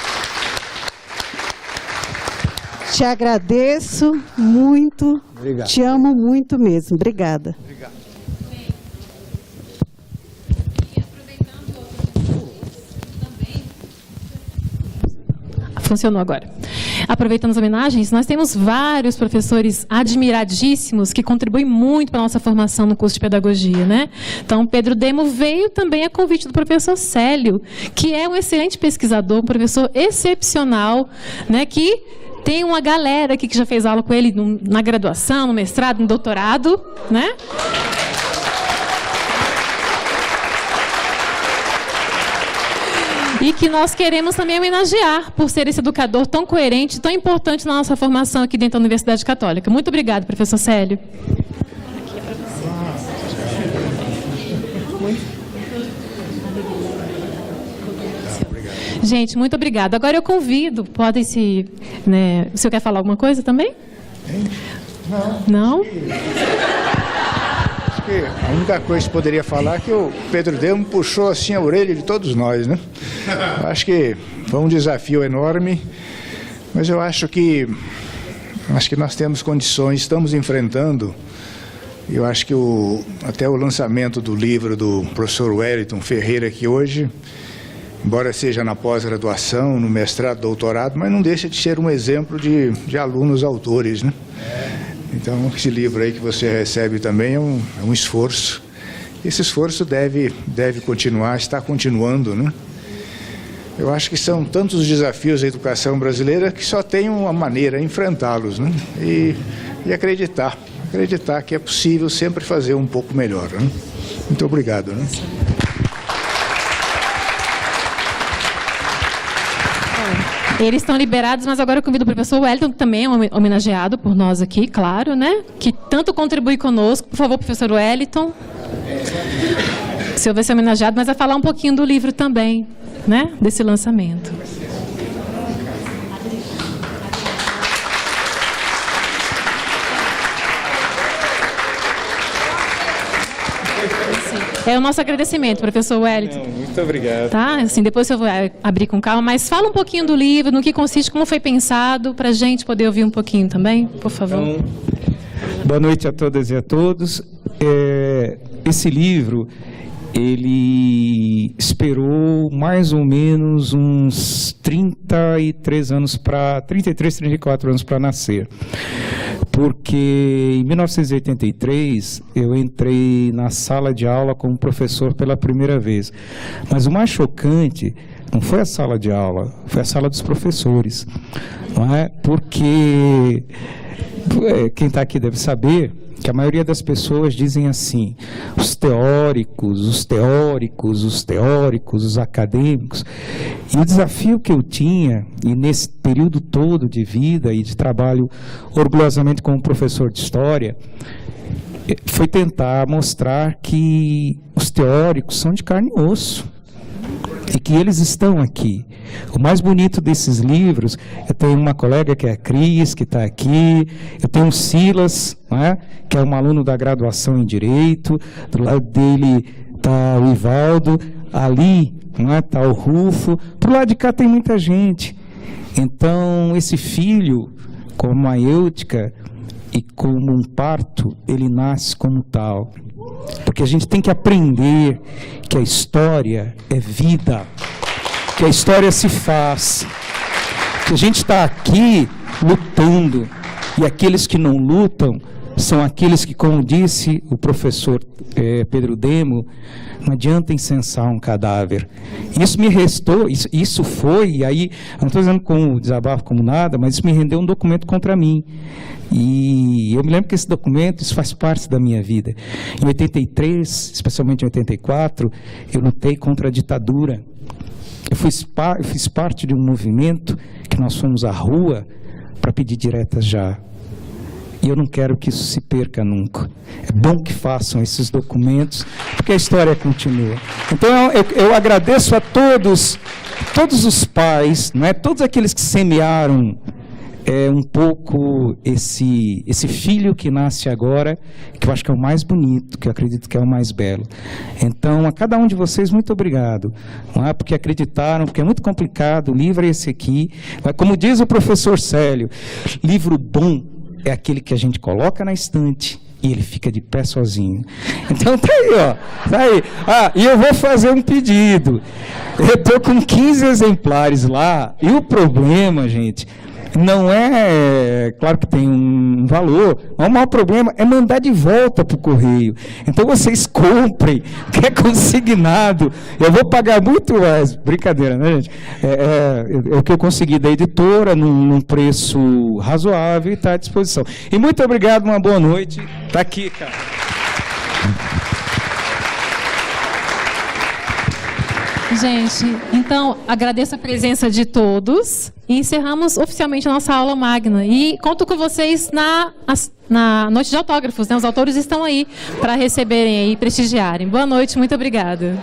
Te agradeço muito, obrigado. Te amo muito mesmo. Obrigada. Obrigado. Funcionou agora. Aproveitando as homenagens, nós temos vários professores admiradíssimos que contribuem muito para a nossa formação no curso de pedagogia, né? Então, Pedro Demo veio também a convite do professor Célio, que é um excelente pesquisador, um professor excepcional, né? Que tem uma galera aqui que já fez aula com ele na graduação, no mestrado, no doutorado, né? E que nós queremos também homenagear por ser esse educador tão coerente, tão importante na nossa formação aqui dentro da Universidade Católica. Muito obrigada, professor Célio. Aqui é para você. Gente, muito obrigada. Agora eu convido, podem se... Né, o senhor quer falar alguma coisa também? Não? Não? A única coisa que poderia falar é que o Pedro Demo puxou assim a orelha de todos nós, né? Acho que foi um desafio enorme, mas eu acho que nós temos condições, estamos enfrentando. Eu acho que até o lançamento do livro do professor Wellington Ferreira aqui hoje, embora seja na pós-graduação, no mestrado, doutorado, mas não deixa de ser um exemplo de alunos autores, né? Então, esse livro aí que você recebe também é um esforço. Esse esforço deve continuar, está continuando, né? Eu acho que são tantos os desafios da educação brasileira que só tem uma maneira, enfrentá-los, né? E acreditar que é possível sempre fazer um pouco melhor, né? Muito obrigado, né? Eles estão liberados, mas agora eu convido o professor Wellington, que também é homenageado por nós aqui, claro, né? Que tanto contribui conosco. Por favor, professor Wellington. O senhor vai ser homenageado, mas vai falar um pouquinho do livro também, né? Desse lançamento. Sim. É o nosso agradecimento, professor Wellington. Não, muito obrigado. Tá? Assim, depois eu vou abrir com calma, mas fala um pouquinho do livro, no que consiste, como foi pensado, para a gente poder ouvir um pouquinho também, por favor. Então, boa noite a todas e a todos. Esse livro, ele esperou mais ou menos uns 33, 34 anos para nascer. Porque em 1983 eu entrei na sala de aula como professor pela primeira vez. Mas o mais chocante não foi a sala de aula, foi a sala dos professores. Não é? Porque quem está aqui deve saber que a maioria das pessoas dizem assim, os teóricos, os acadêmicos. E o desafio que eu tinha, e nesse período todo de vida e de trabalho orgulhosamente como professor de história, foi tentar mostrar que os teóricos são de carne e osso. E que eles estão aqui. O mais bonito desses livros, eu tenho uma colega que é a Cris, que está aqui, eu tenho o Silas, não é? Que é um aluno da graduação em Direito, do lado dele está o Ivaldo, ali está o Rufo, para o lado de cá tem muita gente. Então, esse filho, como a Eútica e como um parto, ele nasce como tal. Porque a gente tem que aprender que a história é vida, que a história se faz, que a gente está aqui lutando, e aqueles que não lutam são aqueles que, como disse o professor Pedro Demo, não adianta incensar um cadáver. Isso me restou, isso foi, e aí, eu não estou dizendo como desabafo, como nada, mas isso me rendeu um documento contra mim. E eu me lembro que esse documento, isso faz parte da minha vida. Em 83, especialmente em 84, eu lutei contra a ditadura. Eu fiz parte de um movimento que nós fomos à rua para pedir diretas já. E eu não quero que isso se perca nunca. É bom que façam esses documentos, porque a história continua. Então eu agradeço a todos os pais, não é? Todos aqueles que semearam um pouco esse filho que nasce agora, que eu acho que é o mais bonito, que eu acredito que é o mais belo. Então, a cada um de vocês, muito obrigado. Não é? Porque acreditaram, porque é muito complicado, o livro é esse aqui. Mas, como diz o professor Célio, livro bom é aquele que a gente coloca na estante e ele fica de pé sozinho. Então tá aí, ó. Tá aí. E eu vou fazer um pedido. Eu estou com 15 exemplares lá, e o problema, gente, não é, claro que tem um valor, mas o maior problema é mandar de volta para o correio. Então vocês comprem, que é consignado. Eu vou pagar muito mais, brincadeira, né, gente? É o que eu consegui da editora, num preço razoável, e está à disposição. E muito obrigado, uma boa noite. Está aqui, cara. Gente, então, agradeço a presença de todos e encerramos oficialmente a nossa aula magna. E conto com vocês na noite de autógrafos, né? Os autores estão aí para receberem e prestigiarem. Boa noite, muito obrigada.